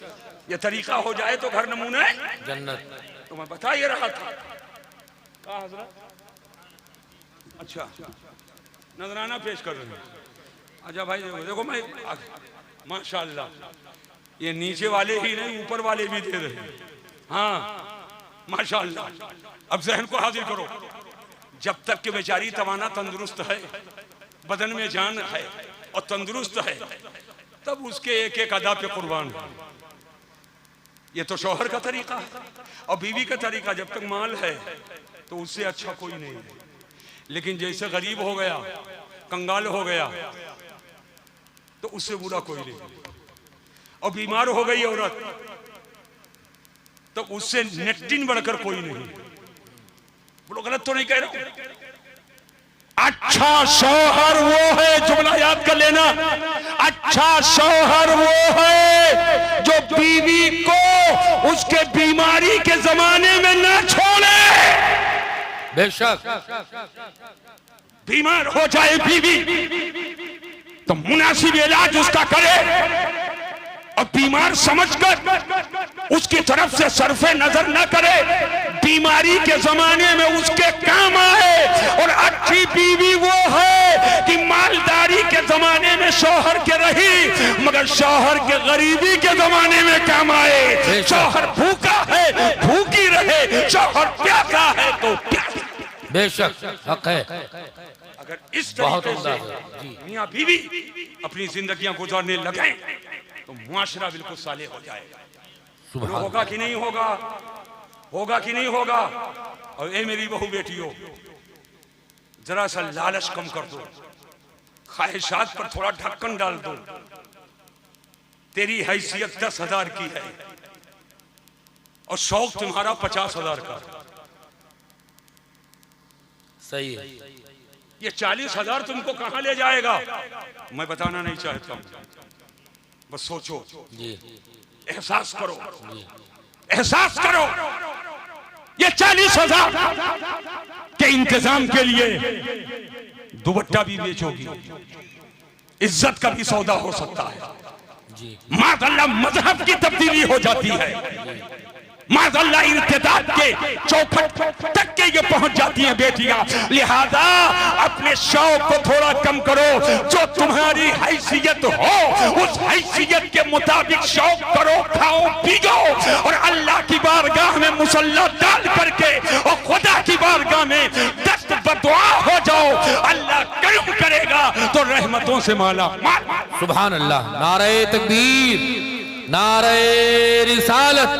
ये तरीका हो जाए तो घर नमूने जन्नत। तो मैं बता ही रहा था। कहा हजरत? अच्छा नजराना पेश कर रहे हैं। अच्छा भाई देखो मैं माशाल्लाह, ये नीचे वाले ही नहीं ऊपर वाले भी दे रहे हैं। हाँ माशाल्लाह। अब जहन को हाजिर करो, जब तक कि बेचारी तवाना तंदुरुस्त है, बदन में जान है और तंदुरुस्त है, तब उसके एक एक अदा पे कुर्बान। ये तो शौहर का तरीका है। और बीवी का तरीका, जब तक माल है तो उससे अच्छा कोई नहीं है। लेकिन जैसे गरीब हो गया, कंगाल हो गया, तो उससे बुरा कोई नहीं। और बीमार हो गई औरत, तो उससे नेटिन बढ़कर कोई नहीं। बोलो गलत तो नहीं कह रहा हूं? अच्छा शौहर वो है, जुमला याद कर लेना, अच्छा शौहर वो है जो बीवी को उसके बीमारी के जमाने में ना छोड़े। बेशक बीमार हो जाए बीवी तो मुनासिब इलाज उसका करे, और बीमार समझकर उसकी तरफ से सरफे नजर न करे, बीमारी के जमाने में उसके काम आए। और अच्छी बीवी वो है कि मालदारी के जमाने में शौहर के रही, मगर शौहर के गरीबी के जमाने में काम आए। शौहर भूखा है भूखी रहे, शौहर प्यासा है तो प्यासा। बेशक हक है। अगर इस तरीके से मियां बीवी अपनी जिंदगियां गुजारने लगे तो मुआशरा बिल्कुल सालेह हो जाएगा। होगा कि नहीं होगा? होगा कि नहीं होगा? और ए मेरी बहू बेटियों, जरा सा लालच कम कर दो, ख्वाहिशात पर थोड़ा ढक्कन डाल दो। तेरी हैसियत 10,000 की है और शौक तुम्हारा 50,000 का। सही है। ये 40,000 तुमको कहां ले जाएगा मैं बताना नहीं चाहता हूं, बस सोचो जी, एहसास करो, एहसास करो। ये 40,000 के इंतजाम के लिए दुपट्टा भी बेचोगी, इज्जत का भी सौदा हो सकता है। माज़अल्लाह मजहब की तब्दीली हो जाती है, माज़अल्लाह इर्तिदाद के चौखट तक के ये पहुंच जाती हैं बेटियां। लिहाजा अपने शौक को थोड़ा कम करो, जो तुम्हारी हैसियत हो उस हैसियत के मुताबिक शौक करो, खाओ पियो, और अल्लाह की बारगाह में मुसल्ला डाल करके और खुदा की बारगाह में दस्त बदुआ हो जाओ। अल्लाह करम करेगा तो रहमतों से माला माल। सुभान अल्लाह। नारे तकबीर, नारे रिसालत,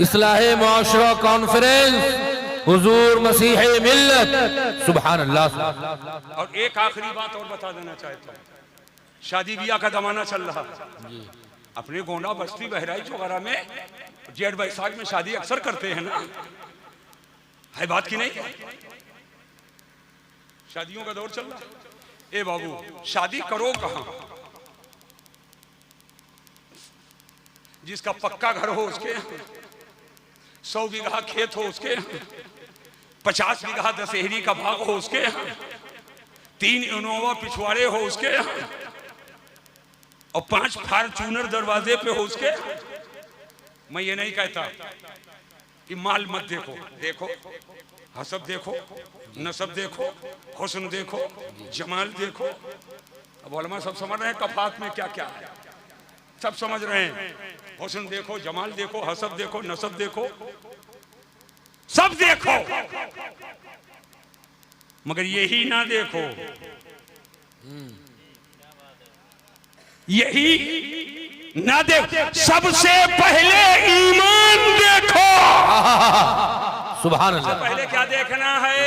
इस्लाहे मुआशरा कॉन्फ्रेंस, हुजूर मसीह मिल्लत। सुभान अल्लाह। और एक आखिरी बात और बता देना चाहता हूँ, शादी ब्याह का जमाना चल रहा है। अपने गोंडा बस्ती बहराइच वगैरह में जेठ बैसाख में शादी अक्सर करते हैं ना, है बात की नहीं? शादियों का दौर चल रहा है। ए बाबू, शादी करो कहाँ? जिसका पक्का घर हो उसके, 100 बीघा खेत हो उसके, 50 बीघा दशहरी का भाग हो उसके, 3 इनोवा पिछवाड़े हो उसके, और 5 फॉर्च्यूनर दरवाजे पे हो उसके। मैं ये नहीं कहता कि माल मत देखो, देखो हसब देखो, नसब देखो, हुस्न देखो, जमाल देखो। अब उलमा सब समझ रहे हैं कफात में क्या क्या है, सब समझ रहे हैं। हुस्न देखो, जमाल देखो, हसब देखो, नसब देखो, सब देखो, मगर यही ना देखो, यही ना देखो, सबसे पहले ईमान देखो। सुभान अल्लाह। पहले क्या देखना है?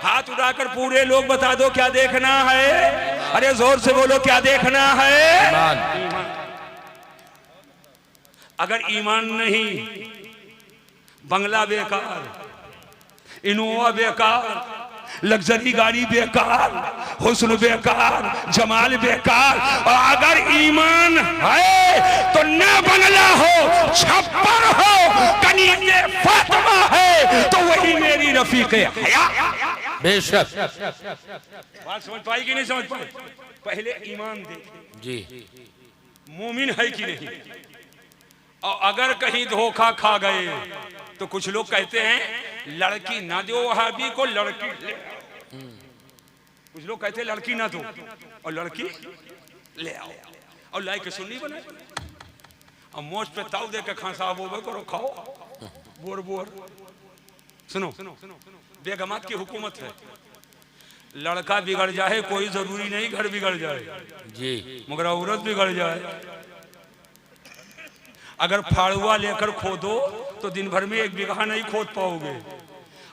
हाथ उठाकर पूरे लोग बता दो क्या देखना है। अरे जोर से बोलो क्या देखना है? अगर ईमान नहीं, बंगला बेकार, इनोवा बेकार, लग्जरी गाड़ी बेकार, हुस्न बेकार, जमाल बेकार, और अगर ईमान है तो न बंगला हो, छप्पर हो, कनीज़े फातिमा है तो वही मेरी रफीक़े हया। बेशक। बात समझ पाई कि नहीं समझ पाई? पहले ईमान देखें जी, मोमिन है कि नहीं। और अगर कहीं धोखा खा गए तो कुछ लोग कहते हैं लड़की ना दो वहाबी को, लड़की ले। कुछ लोग कहते हैं लड़की ना दो और लड़की ले आओ, और लाई के सुन्नी बने, और मोच पे ताव दे के खांसा वो करो, खाओ बोर बोर। सुनो, बेगमात की हुकूमत है, लड़का बिगड़ जाए कोई जरूरी नहीं घर बिगड़ जाए जी, मगर औरत बिगड़ जाए। अगर फाड़ुआ लेकर खोदो तो दिन भर में 1 बीघा नहीं खोद पाओगे,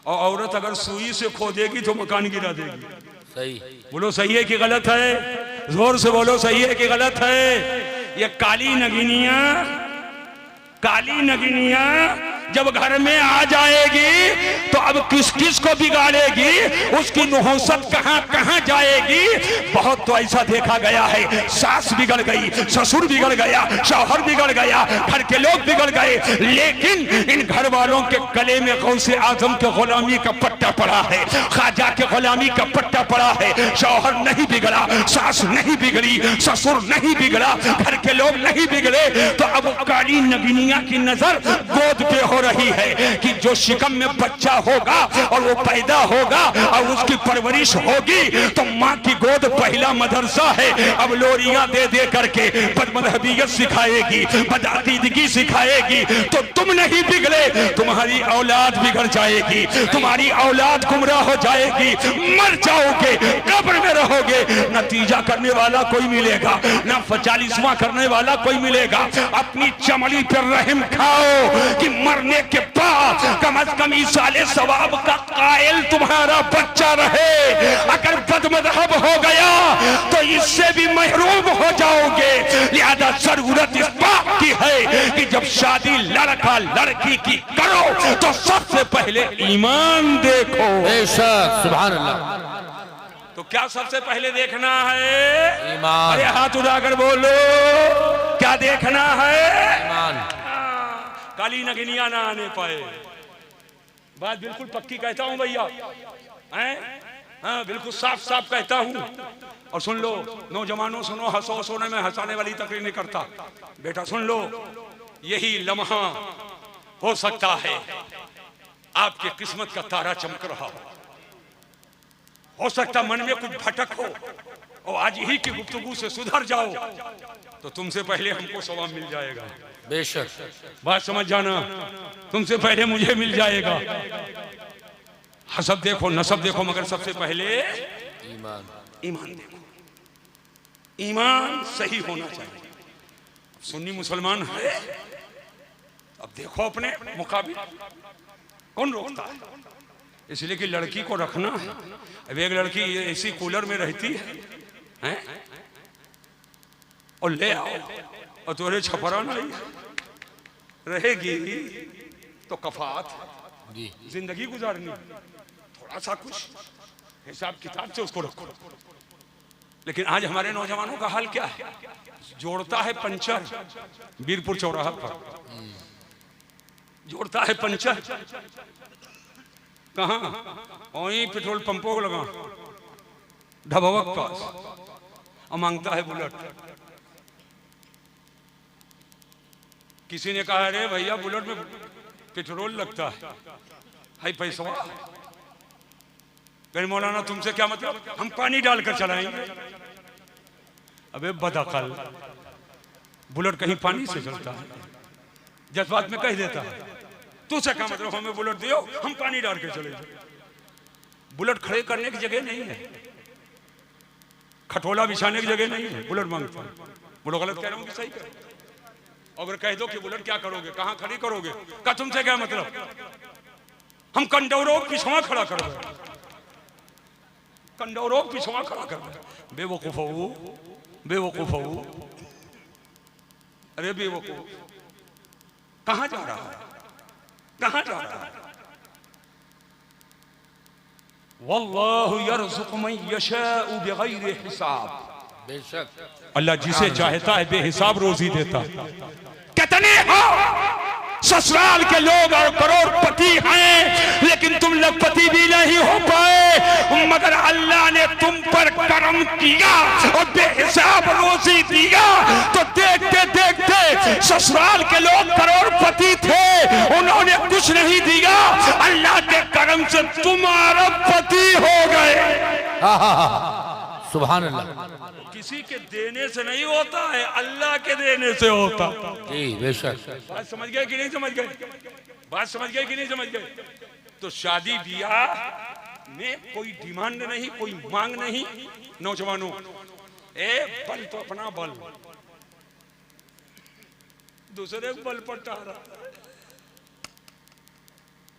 और औरत अगर सुई से खोदेगी तो मकान गिरा देगी। सही। बोलो सही है कि गलत है? जोर से बोलो सही है कि गलत है? ये काली नगिनिया जब घर में आ जाएगी तो अब किस किस को बिगाड़ेगी, उसकी नुहूसत कहां कहां जाएगी। बहुत तो ऐसा देखा गया है, सास बिगड़ गई, ससुर बिगड़ गया, शौहर बिगड़ गया, घर के लोग बिगड़ गए, लेकिन इन घर वालों के गले में गौसे आजम के गुलामी का पट्टा पड़ा है, ख्वाजा के गुलामी का पट्टा पड़ा है। शौहर नहीं बिगड़ा, सास नहीं बिगड़ी, ससुर नहीं बिगड़ा, घर के लोग नहीं बिगड़े, तो अब काली नगिनिया की नजर गोद पे हो रही है कि जो शिकम में बच्चा होगा और वो पैदा होगा और उसकी परवरिश होगी तो माँ की गोद पहला मदरसा है। अब लोरियां दे दे करके बदमज़हबियत सिखाएगी, बदअकीदगी सिखाएगी, तो तुम नहीं बिगड़े, तुम्हारी औलाद बिगड़ जाएगी, तुम्हारी औलाद गुमराह हो जाएगी, मर जाओगे, कब्र में रहोगे, नतीजा करने वाला कोई मिलेगा ना, 40वां करने वाला कोई मिलेगा। अपनी चमड़ी पर रहम खाओ कि मरने के बाद कम अज कम ईसाले सवाब का कायल तुम्हारा बच्चा रहे। अगर बदमज़हब हो गया तो इससे भी महरूम हो जाओगे। लिहाजा जरूरत इस बात की है कि जब शादी लड़का लड़की की करो तो सबसे पहले ईमान देखो। बेशक, सुभान अल्लाह। तो क्या सबसे पहले देखना है? ईमान। अरे हाथ उठाकर बोलो, क्या देखना है? ईमान। काली नगिनिया ना आने पाए। बात बिल्कुल पक्की कहता हूं भैया, हाँ बिल्कुल साफ साफ कहता हूं। और सुन लो नौजवानों, सुनो, हंसो, सोने में हंसाने वाली तकरीर नहीं करता बेटा, सुन लो, यही लम्हा हो सकता है आपके किस्मत का तारा चमक रहा हो सकता मन में कुछ भटक हो और आज ही की गुफ्तगू से सुधर जाओ तो तुमसे पहले हमको सवाब मिल जाएगा। बेशक, बात समझ जाना, तुमसे पहले मुझे मिल जाएगा। हसब देखो, नसब देखो, मगर सबसे पहले ईमान देखो। ईमान सही होना चाहिए। सुन्नी मुसलमान है, अब देखो अपने मुकाबिल कौन रोकता है, इसलिए कि लड़की को रखना है। अब एक लड़की एसी कूलर में रहती है और ले आओ और तुम्हारे छपरा नहीं रहेगी तो कफात जिंदगी गुजारनी, थोड़ा सा कुछ हिसाब किताब से उसको रखो। लेकिन आज हमारे नौजवानों का हाल क्या है? जोड़ता है पंचर वीरपुर चौराहा पर, जोड़ता है पंचर कहाँ? वहीं पेट्रोल पंपों को लगा ढबवक पास, और मांगता है बुलेट। किसी ने कहा अरे भैया बुलेट में पेट्रोल लगता है पैसा। कहीं मौलाना तुमसे क्या मतलब, हम पानी डालकर चलाएंगे। अबे बदअकल, बुलेट कहीं पानी से चलता है, जज्बात में कह देता है। तुझसे क्या मतलब, हमें बुलेट दियो, हम पानी डाल के चले जाए। बुलेट खड़े करने की जगह नहीं है, खटोला बिछाने की जगह नहीं है, बुलेट मांगता है। बोलो गलत कह रहा हूँ कि सही कह? अगर कह दो कि बुलेट क्या करोगे, कहाँ खड़ी करोगे, का तुमसे क्या मतलब, हम कंडौरों पिछवा खड़ा कर दो, कंडौरों पिछवा खड़ा कर दो। बेवकूफ हो, बेवकूफ हो, अरे बेवकूफ, कहाँ जा रहा है, कहाँ जा रहा है? वल्लाहु यर्ज़ुक़ु मन यशाअु बिग़ैरि हिसाब। बेशक, अल्लाह जिसे चाहता है बेहिसाब रोजी देता है। कितने हो ससुराल के लोग और करोड़पति हैं, लेकिन तुम लखपति भी नहीं हो पाए, मगर अल्लाह ने तुम पर करम किया और बेहिसाब रोजी दिया। तो देखते देखते ससुराल के लोग करोड़पति थे, उन्होंने कुछ नहीं दिया, अल्लाह के करम से तुम अरबपति हो गए। सुभान अल्लाह। किसी के देने से नहीं होता है, अल्लाह के देने से होता। जी बेशक। बात समझ गए कि नहीं समझ गए? बात समझ गए कि नहीं समझ गए? तो शादी ब्याह में कोई डिमांड नहीं, कोई मांग नहीं। नौजवानों, ए बल तो अपना बल, दूसरे बल पर टारा,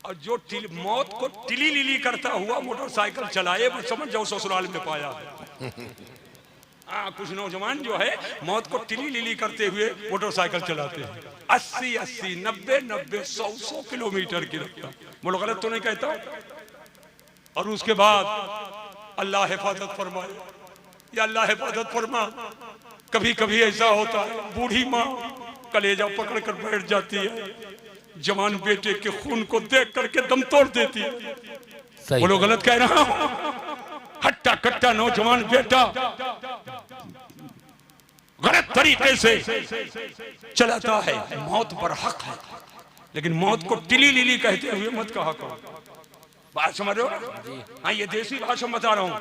और जो मौत को टिली लिली करता हुआ मोटरसाइकिल चलाए, वो समझ जाओ ससुराल में पाया। हाँ, कुछ नौजवान जो है मौत को टिली लिली करते हुए मोटरसाइकिल चलाते हैं 80-80, 90-90, 100 किलोमीटर की रफ्तार। बोलो गलत तो नहीं कहता? और उसके बाद अल्लाह हिफाजत फरमाए, या अल्लाह हिफाजत फरमा। कभी कभी ऐसा होता है बूढ़ी माँ कलेजा पकड़ कर बैठ जाती है, जवान बेटे के खून को देख करके दम तोड़ देती है। बोलो गलत कह रहा हूं? हट्टा कट्टा नौजवान बेटा गलत तरीके से चलाता है, मौत पर हक है, लेकिन मौत को टिली लिली कहते हुए मत कहा करो। बात समझ रहे हो? हाँ, ये देसी भाषा बता रहा हूं।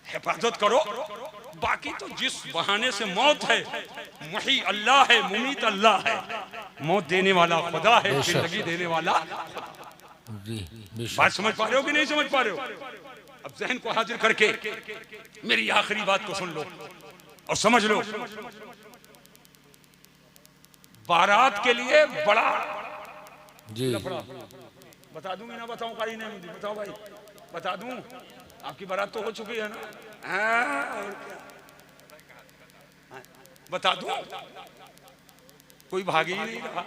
हिफाजत करो, बाकी तो जिस बहाने से मौत है, वही अल्लाह है, मुमीत अल्लाह है, मौत देने वाला खुदा है, जिंदगी देने वाला। बात समझ पा रहे हो कि नहीं समझ पा रहे हो? अब जहन को हाजिर करके मेरी आखिरी बात को सुन लो और समझ लो। बारात के लिए बड़ा जी बता दूंगी ना, बताऊं कारी नहीं, बताओ भाई, बता दूं? आपकी बारात तो हो चुकी है ना? बता दूं? कोई भागी ही नहीं रहा।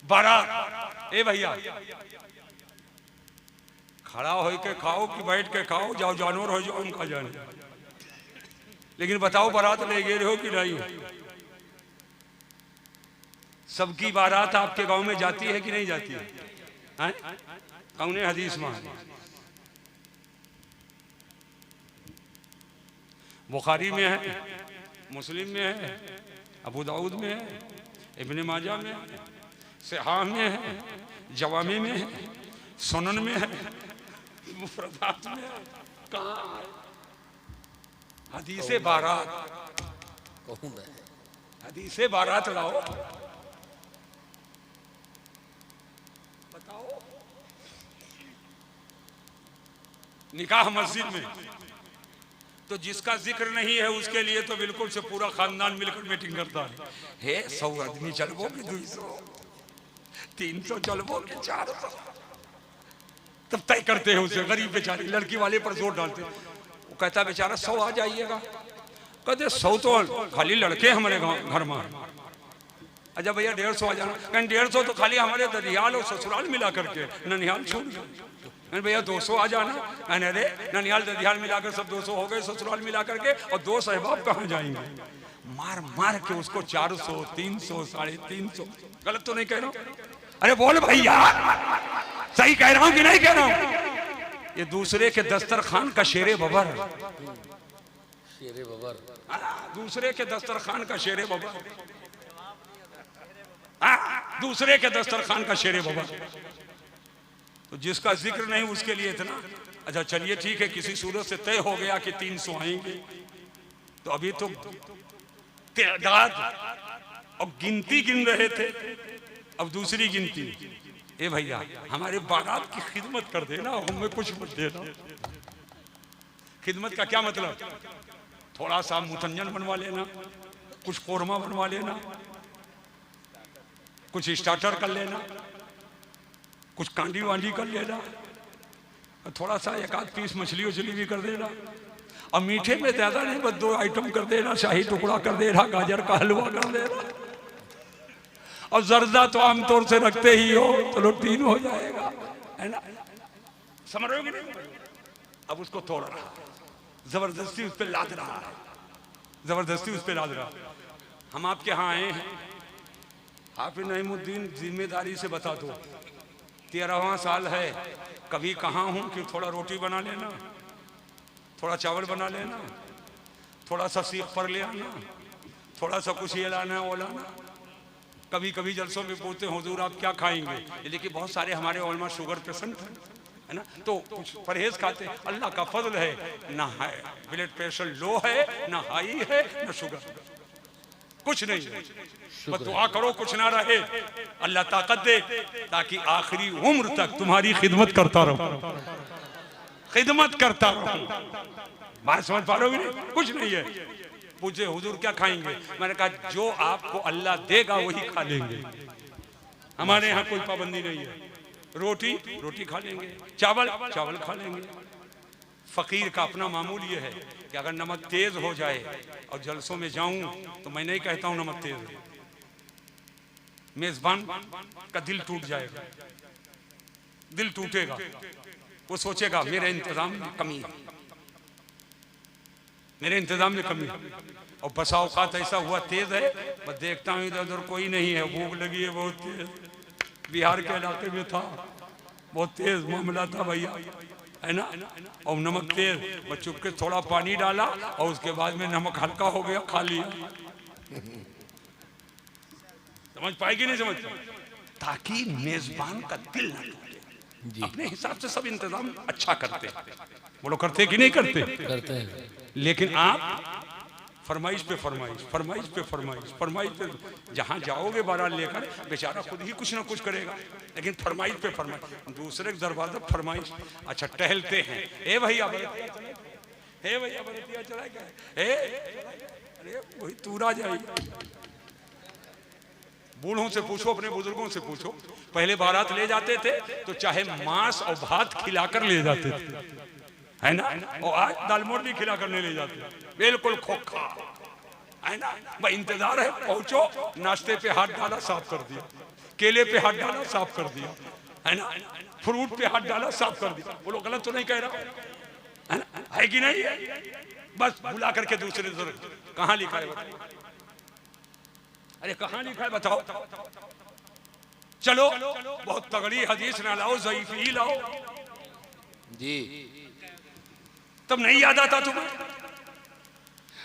बारात, ए भैया, खड़ा हो के खाओ कि बैठ के खाओ, जाओ जानवर हो जाओ, उनका जाने। लेकिन बताओ बारात ले गए हो कि नहीं? सबकी बारात आपके गांव में जाती है कि नहीं जाती है? कौन हदीस में? बुखारी में है, मुस्लिम में है, अबू दाऊद में है, इब्ने माजा में है, सिहाह में है, जवामी में है, सुनन में है, मुफरदात में है। कहाँ है हदीसे बारात? हदीसे बारात लाओ, बताओ। निकाह मस्जिद में तो जिसका जिक्र नहीं है उसके लिए तो बिल्कुल से पूरा खानदान मिलकर मीटिंग करता है। 100 आदमी चलबो कि 200, 300 चलबो कि 400, तब तय करते हैं उसे। गरीब बेचारी लड़की वाले पर जोर डालते हैं। वो कहता है बेचारा 100 आ जाइएगा। कहते 100 तो खाली लड़के हमारे घर में। अच्छा भैया 150 आ जाना। कहीं 150 तो खाली हमारे दरियाल और ससुराल मिला करके, ननिहाल छोड़ गए। भैया 200 आ जाना। कहने अरे ननिहाल दरियाल मिलाकर सब 200 हो गए, ससुराल मिला करके, और 2 सहबाब कहाँ जाएंगे? मार मार के उसको 400, 300, 350। गलत तो नहीं कह रहा हूं? अरे बोल भैया, सही कह रहा हूं कि नहीं कह रहा हूं? ये दूसरे के दस्तरखान का शेरे बबर, शेरे बबर, दूसरे के दस्तरखान का शेरे बबर, दूसरे के दस्तरखान का शेरे बबर। तो जिसका जिक्र नहीं उसके लिए इतना। अच्छा चलिए ठीक है, किसी सूरत से तय हो गया कि 300 आएंगे, तो अभी तो तादाद और गिनती गिन रहे थे, अब दूसरी गिनती। ए भैया हमारे बारात की खिदमत कर देना, हमें कुछ मत देना। खिदमत का क्या मतलब? थोड़ा सा मुतंजन बनवा लेना, कुछ कोरमा बनवा लेना, कुछ स्टार्टर कर लेना, कुछ कांडी वांडी कर लेना, थोड़ा सा 1 पीस मछली उछली भी कर देना। और मीठे में ज्यादा नहीं, बस 2 आइटम कर देना, शाही टुकड़ा कर देना, गाजर का हलवा कर देना, और जर्दा तो आमतौर से रखते ही हो, चलो 3 हो जाएगा, है ना? समझ रहे हो कि नहीं? अब उसको तोड़ रहा, जबरदस्ती उस पर लाद रहा है, जबरदस्ती उस पर लाद रहा। हम आपके यहाँ आए हैं, हाफिज नईमुद्दीन जिम्मेदारी से बता दो, 13वां साल है, कभी कहाँ हूँ कि थोड़ा रोटी बना लेना, थोड़ा चावल बना लेना, थोड़ा सा सीख पर ले आना, थोड़ा सा कुछ ये लाना वो लाना। कभी कभी जलसों में पूछते हैं हुजूर आप क्या खाएंगे? ये देखिए बहुत सारे हमारे उलमा शुगर पेशेंट हैं, है ना, तो कुछ परहेज खाते हैं। अल्लाह का फजल है, ना है ब्लड प्रेशर लो है, ना हाई है, ना शुगर, कुछ नहीं है। बस दुआ करो कुछ ना रहे, अल्लाह ताकत दे, ताकि आखिरी उम्र तक तुम्हारी खिदमत करता रहूं, खिदमत करता रहूं। बात समझ पा रहे हो नहीं? कुछ नहीं है। पूछे हुजूर क्या खाएंगे? मैंने कहा जो आपको अल्लाह देगा वही खा लेंगे। हमारे यहाँ कोई पाबंदी नहीं है। रोटी रोटी खा लेंगे, चावल चावल खा लेंगे, फकीर का अपना मामूल ये है कि अगर नमक तेज हो जाए और जलसों में जाऊं तो मैं नहीं कहता हूं नमक तेज है, मेजबान का दिल टूट जाएगा, दिल टूटेगा, वो सोचेगा मेरे इंतजाम में कमी है, मेरे इंतजाम में कमी है। और बसा औकात ऐसा हुआ तेज है, मैं देखता हूँ इधर उधर कोई नहीं है, भूख लगी है बहुत तेज, बिहार के इलाके में था, बहुत तेज मामला था भैया, है ना। और नमक तेज, मैं चुपके थोड़ा पानी डाला और उसके बाद में नमक हल्का हो गया, खा लिया। समझ पाएगी नहीं समझ, ताकि मेजबान का दिल ना टूटे। अपने हिसाब से सब इंतजाम अच्छा करते हैं, बोलो करते कि नहीं करते? करते हैं। लेकिन आप फरमाइश पे फरमाइश, फरमाइश पे फरमाइश, फरमाइश पे, जहां जाओगे बारात लेकर बेचारा खुद ही कुछ ना कुछ करेगा, लेकिन फरमाइश पे फरमाइश, दूसरे के दरबार पर फरमाइश। अच्छा टहलते हैं, ए भैया बरतिया चले, हे भैया बरतिया चला क्या, अरे वही तूरा जाएगी। बूढ़ों से पूछो, अपने बुजुर्गों से पूछो, पहले बारात ले जाते थे तो चाहे मांस और भात खिलाकर ले जाते थे, है ना, और आज दाल मोटी खिलाकर नहीं ले जाते, बिल्कुल खोखा, है ना। भाई इंतजार है, पहुंचो, नाश्ते पे हाथ डाला साफ कर दिया, केले पे हाथ डाला साफ कर दिया, है ना, फ्रूट पे हाथ डाला साफ कर दिया। बोलो गलत तो नहीं कह रहा, है ना, है कि नहीं है? बस बुला करके दूसरे कहाँ लिखा है, अरे कहाँ लिखा है बताओ। चलो बहुत तगड़ी हदीस ना लाओ, ज़ईफ़ ही लाओ जी, तब नहीं याद आता तुम्हें।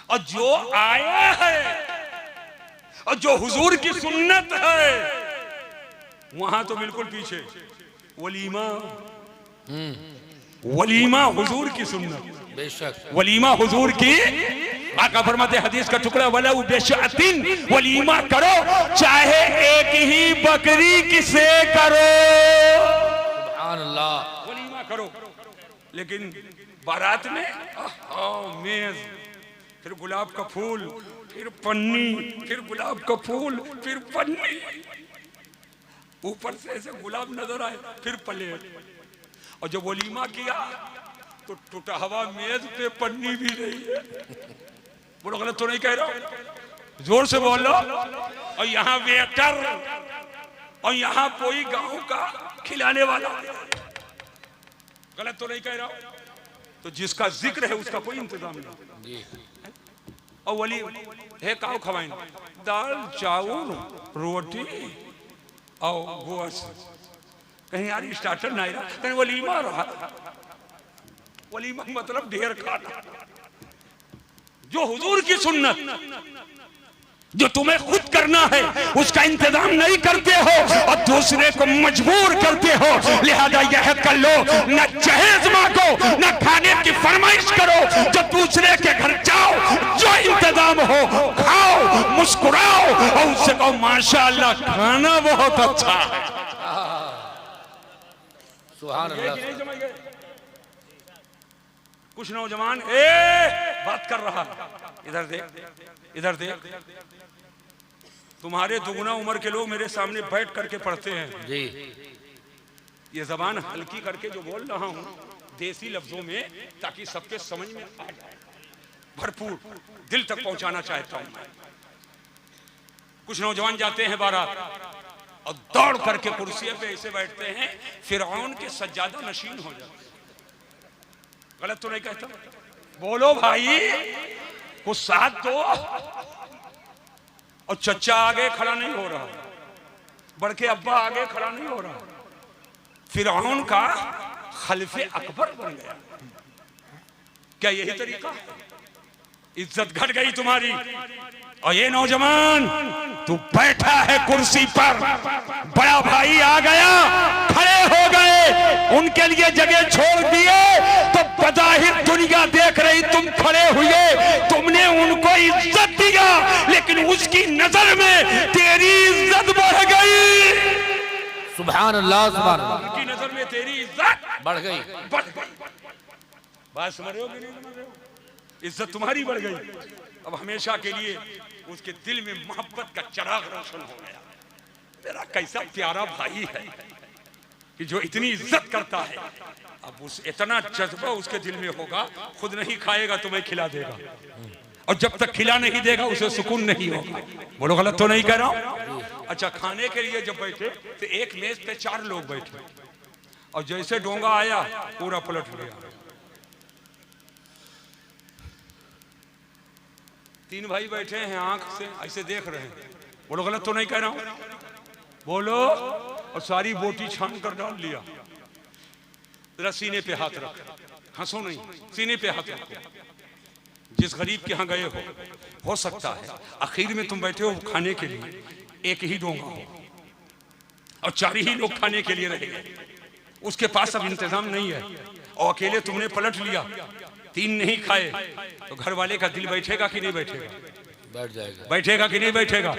और जो आया है और जो हुजूर की सुन्नत है वहां तो बिल्कुल पीछे, वलीमा, वलीमा हुजूर की सुन्नत, बेशक वलीमा हुजूर की। आका फरमाते हदीस का टुकड़ा, वला बेशअतिन, वलीमा करो चाहे एक ही बकरी किसे करो, सुभान अल्लाह, वलीमा करो। लेकिन बारात में मेज, फिर गुलाब का फूल, फिर पन्नी, फिर गुलाब का फूल, फिर पन्नी, ऊपर से ऐसे गुलाब नजर आए, फिर प्लेट। और जब वलीमा किया तो टूटा हुआ मेज पे पन्नी भी नहीं है। बोलो गलत तो नहीं कह रहा, जोर से बोलो। और यहाँ वेटर और यहाँ कोई गांव का खिलाने वाला, गलत तो नहीं कह रहा। तो जिसका जिक्र है उसका कोई इंतजाम नहीं। और वली है काव खवाइन, दाल चावल रोटी और गोश्त, कहीं यार स्टार्टर नहीं रहा, कहीं वलीमा रहा। वलीमा मतलब ढेर खाना। जो हुजूर की सुन्नत जो तुम्हें खुद करना है उसका इंतजाम नहीं करते हो और दूसरे को मजबूर करते हो, लिहाजा यह कर लो, न जहेज मांगो न खाने की फरमाइश करो, जो दूसरे के घर जाओ, जो इंतजाम हो खाओ, मुस्कुराओ और उससे कहो माशाअल्लाह खाना बहुत अच्छा है। सुभान अल्लाह। कुछ नौजवान बात कर रहा, इधर देख, इधर देख, तुम्हारे दुगुना उम्र के लोग मेरे सामने बैठ करके पढ़ते हैं जी। ये जबान हल्की करके जो बोल रहा हूँ देसी लफ्जों में, ताकि सबके समझ में आ जाए, भरपूर दिल तक पहुंचाना चाहता हूं मैं। कुछ नौजवान जाते हैं बारात और दौड़ करके कुर्सी पे ऐसे बैठते हैं फिरौन के सज्जादा नशीन हो जाते। गलत तो नहीं कहता? बोलो भाई, कुछ साथ दो। और चचा आगे खड़ा नहीं हो रहा, बड़के अब्बा आगे खड़ा नहीं हो रहा, फिरौन का खलीफे अकबर बन गया। क्या यही तरीका है? इज्जत घट गई तुम्हारी। और ये नौजवान तू बैठा है कुर्सी पर, बड़ा भाई आ गया, खड़े हो गए, उनके लिए जगह छोड़ दिए तो बज़ाहिर दुनिया देख रही तुम खड़े हुए, तुमने उनको इज्जत दिया, लेकिन उसकी नजर में तेरी इज्जत बढ़ गई। सुभान अल्लाह, सुभान अल्लाह। उनकी नजर में तेरी इज्जत बढ़ गई, बढ़ गई। बात समझ रहे हो कि नहीं समझ रहे हो? इज्जत तुम्हारी बढ़ गई। अब हमेशा के लिए उसके दिल में मोहब्बत का चिराग रोशन हो गया। मेरा कैसा प्यारा भाई है कि जो इतनी इज्जत करता है, अब उस इतना जज्बा उसके दिल में होगा, खुद नहीं खाएगा तुम्हें खिला देगा, और जब तक खिला नहीं देगा उसे सुकून नहीं होगा। बोलो गलत तो नहीं कह रहा हूं? अच्छा, खाने के लिए जब बैठे तो एक मेज पे 4 लोग बैठे, और जैसे डोंगा आया पूरा पलट गया। 3 भाई बैठे हैं, आंख से ऐसे देख रहे हैं। बोलो गलत तो नहीं कह रहा हूं? बोलो। और सारी बोटी छान कर डाल लिया। जरा सीने पे हाथ रख, हंसो नहीं, सीने पे हाथ रखो। जिस गरीब के यहाँ गए हो सकता है आखिर में तुम बैठे हो खाने के लिए, एक ही डोंगा हो और 4 ही लोग खाने के लिए रह गए, उसके पास अब इंतजाम नहीं है, और अकेले तुमने पलट लिया, 3 नहीं खाए, तो घर वाले का दिल बैठेगा कि नहीं बैठेगा? बैठ जाएगा। बैठेगा कि नहीं बैठेगा?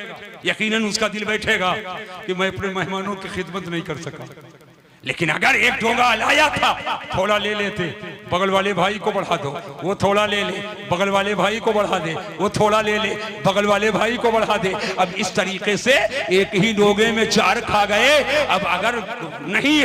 यकीनन उसका दिल बैठेगा कि मैं अपने मेहमानों की खिदमत नहीं कर सका। लेकिन अगर एक डोंगा लाया था, थोड़ा ले लेते, बगल वाले भाई को बढ़ा दो, वो थोड़ा ले ले, बगल वाले भाई को बढ़ा दे, वो थोड़ा ले ले, बगल वाले भाई को बढ़ा दे। अब इस तरीके से एक ही डोंगे में 4 खा गए। अब अगर नहीं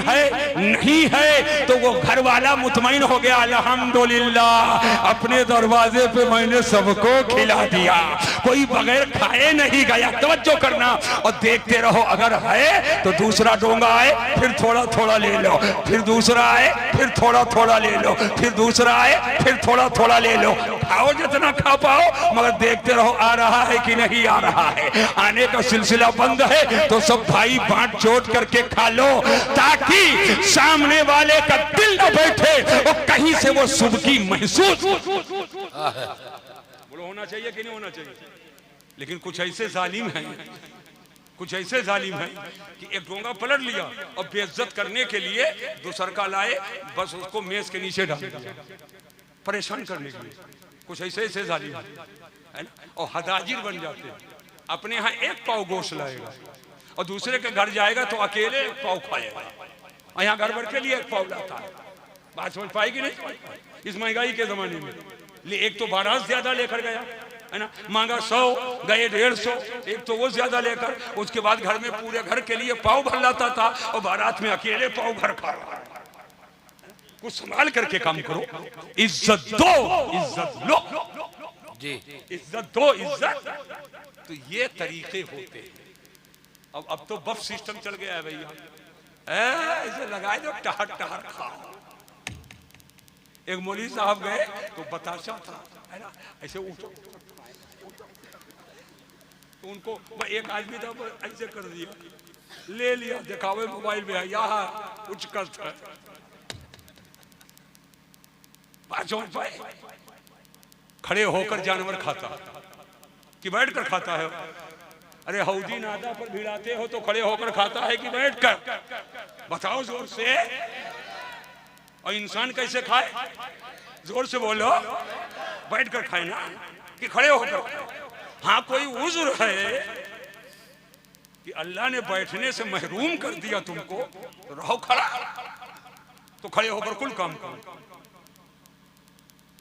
है तो वो घर वाला मुतमईन हो गया, अल्हम्दुलिल्लाह अपने दरवाजे पे मैंने सबको खिला दिया, कोई बगैर खाए नहीं गया। तवज्जो करना और देखते रहो, अगर है तो दूसरा डोंगा आए फिर थोड़ा थोड़ा ले लो, फिर दूसरा आए फिर थोड़ा थोड़ा ले लो, फिर दूसरा आए फिर थोड़ा थोड़ा ले लो। खाओ जितना खा पाओ, मगर देखते रहो आ रहा है कि नहीं आ रहा है। आने का सिलसिला बंद है तो सब भाई बांट चोट करके खा लो, ताकि सामने वाले का दिल न बैठे और कहीं से वो सुबकी महसूस। बोलो होना चाहिए कि नहीं होना चाहिए? लेकिन कुछ ऐसे जालिम हैं, कुछ ऐसे जालिम हैं कि एक डोंगा पलट लिया और बेइज्जत करने के लिए दूसर का लाए, बस उसको मेज के नीचे डाल दिया, परेशान करने के लिए। कुछ ऐसे जालिम है ना, और हदाजिर बन जाते हैं। अपने यहाँ 1 पाव गोश्त लाएगा और दूसरे के घर जाएगा तो अकेले 1 पाव खाएगा, और यहाँ घर भर के लिए 1 पाव लाता है। बात समझ पाएगी नहीं? इस महंगाई के जमाने में एक तो बारात ज्यादा लेकर गया है ना, मांगा 100 गए 150, एक तो वो ज्यादा लेकर, उसके बाद घर में पूरे घर के लिए पाव भर लाता था और बारात में अकेले पाव भर खा रहा। कुछ संभाल करके काम करो, इज्जत दो इज्जत लो जी, इज्जत दो इज्जत। तो ये तरीके होते हैं। अब तो बफ सिस्टम चल गया है भैया, ऐसे लगाए दो टहर टहर खाओ। एक मौलवी साहब गए तो बताशा था है ना, ऐसे उठो, तो उनको एक आदमी था ऐसे कर दिया, ले लिया, दिखावे मोबाइल में यहाँ उच्च कष्ट है। खड़े होकर जानवर खाता कि बैठ कर खाता है? अरे हौदी नादा पर भिड़ाते हो तो खड़े होकर खाता है कि बैठ कर? बताओ जोर से। और इंसान कैसे खाए? जोर से बोलो। बैठ कर खाए ना कि खड़े होकर? हाँ, कोई उज़्र है कि अल्लाह ने बैठने से महरूम कर दिया तुमको, तो रहो खड़ा, तो खड़े होकर कुल काम करो,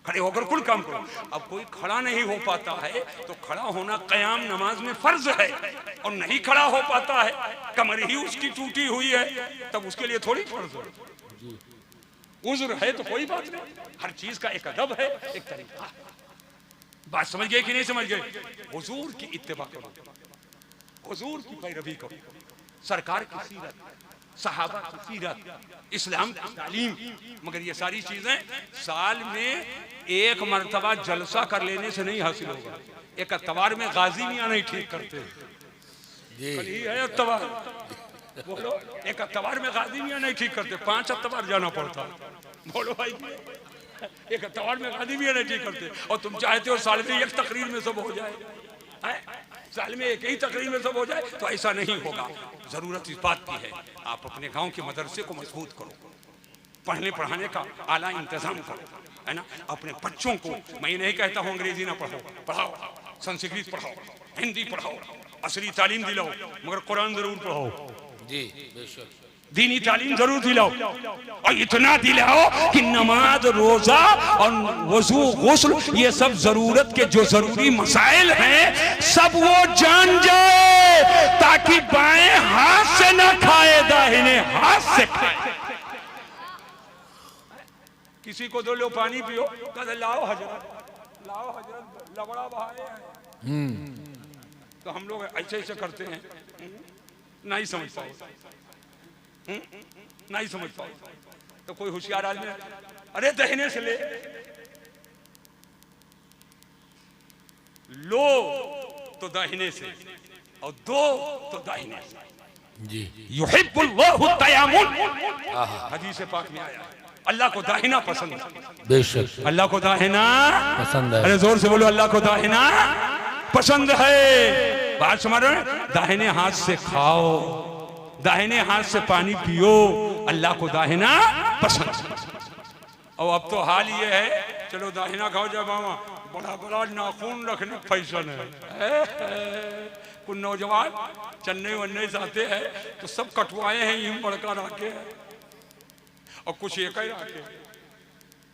खड़े होकर कुल काम करो। अब कोई खड़ा नहीं हो पाता है तो खड़ा होना क़याम नमाज में फर्ज है, और नहीं खड़ा हो पाता है, कमर ही उसकी टूटी हुई है, तब उसके लिए थोड़ी फर्ज है। उज़्र है तो कोई बात नहीं, हर चीज का एक अदब है, एक तरीका। बात समझ गए कि नहीं समझ गए? हुजूर की इत्तिबा करो, हुजूर की पैरवी करो, सरकार की सीरत, सहाबा की सीरत, इस्लाम की तालीम। मगर ये सारी चीजें साल में 1 मरतबा जलसा कर लेने से नहीं हासिल होगा। एक अतवार में गाजी मियां नहीं ठीक करते, कल ही है अतवार, बोलो, एक अतवार में गाजी मियां नहीं ठीक करते, 5 अतवार जाना पड़ता। बोलो भाई, एक अतवार में गाजी मियां नहीं ठीक करते, और तुम चाहते हो साल में 1 तकरीर में सब हो जाए, साल में 1 ही तकरीर में सब हो जाए, तो ऐसा नहीं होगा। जरूरत इस बात की है, आप अपने गांव के मदरसे को मजबूत करो, पढ़ने पढ़ाने का आला इंतजाम करो, है ना। अपने बच्चों को मैं नहीं कहता हूँ अंग्रेजी ना पढ़ो, पढ़ाओ, संस्कृत पढ़ाओ, हिंदी पढ़ाओ, असली तालीम दिलाओ, मगर कुरान जरूर पढ़ाओ जी, बेशक दीनी तालीम जरूर दिलाओ, और इतना दिलाओ कि नमाज, रोजा और वजू, गुस्ल, ये सब जरूरत के जो जरूरी मसाइल हैं सब वो जान जाए, ताकि बाएं हाथ से ना खाए, दाहिने हाथ से खाए। किसी को दो लो पानी पियो, कहते लाओ हजरत, लाओ हजरत, लबड़ा बहाए हैं। तो हम लोग ऐसे ऐसे करते हैं, नहीं समझ पाओ, नहीं समझ पाओ। तो कोई होशियार आदमी, अरे दहीने से ले लो तो दाहिने से, और दो तो दाहिने से। जी युहिब्बुल्लाहु तयाम्मुन, हदीस पाक में आया, अल्लाह को दाहिना पसंद है। बेशक अल्लाह को दाहिना पसंद है। अरे जोर से बोलो, अल्लाह को दाहिना पसंद है। बात समझ रहे हैं? दाहिने हाथ से खाओ, दाहिने हाथ से पानी पियो, अल्लाह को दाहिना पसंद। और अब तो हाल ये है, चलो दाहिना खाओ, जब बड़ा बड़ा नाखून रखने फैशन है। कुछ नौजवान चन्नई वन्नई से आते हैं तो सब कटवाए हैं, यूं बड़का रखे हैं, और कुछ एक ही रखे।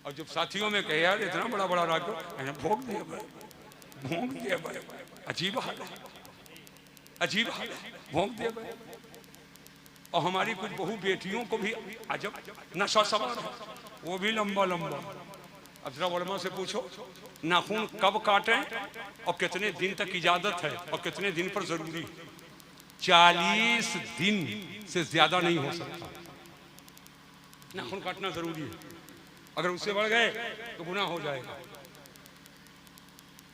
और जब साथियों में कहे यार इतना बड़ा बड़ा रखो, मैंने भोग दिया भाई, भोग दिया भाई, अजीब हाल है, अजीब हाल है, भोग दिया भाई। और हमारी कुछ बहू बेटियों को भी अजब नशा सवार है, वो भी लंबा लंबा। अब जरा वर्मा से पूछो नाखून कब काटें और कितने दिन तक इजाजत है और कितने दिन पर जरूरी। 40 दिन से ज्यादा नहीं हो सकता नाखून काटना जरूरी है। अगर उससे बढ़ गए तो गुनाह हो जाएगा।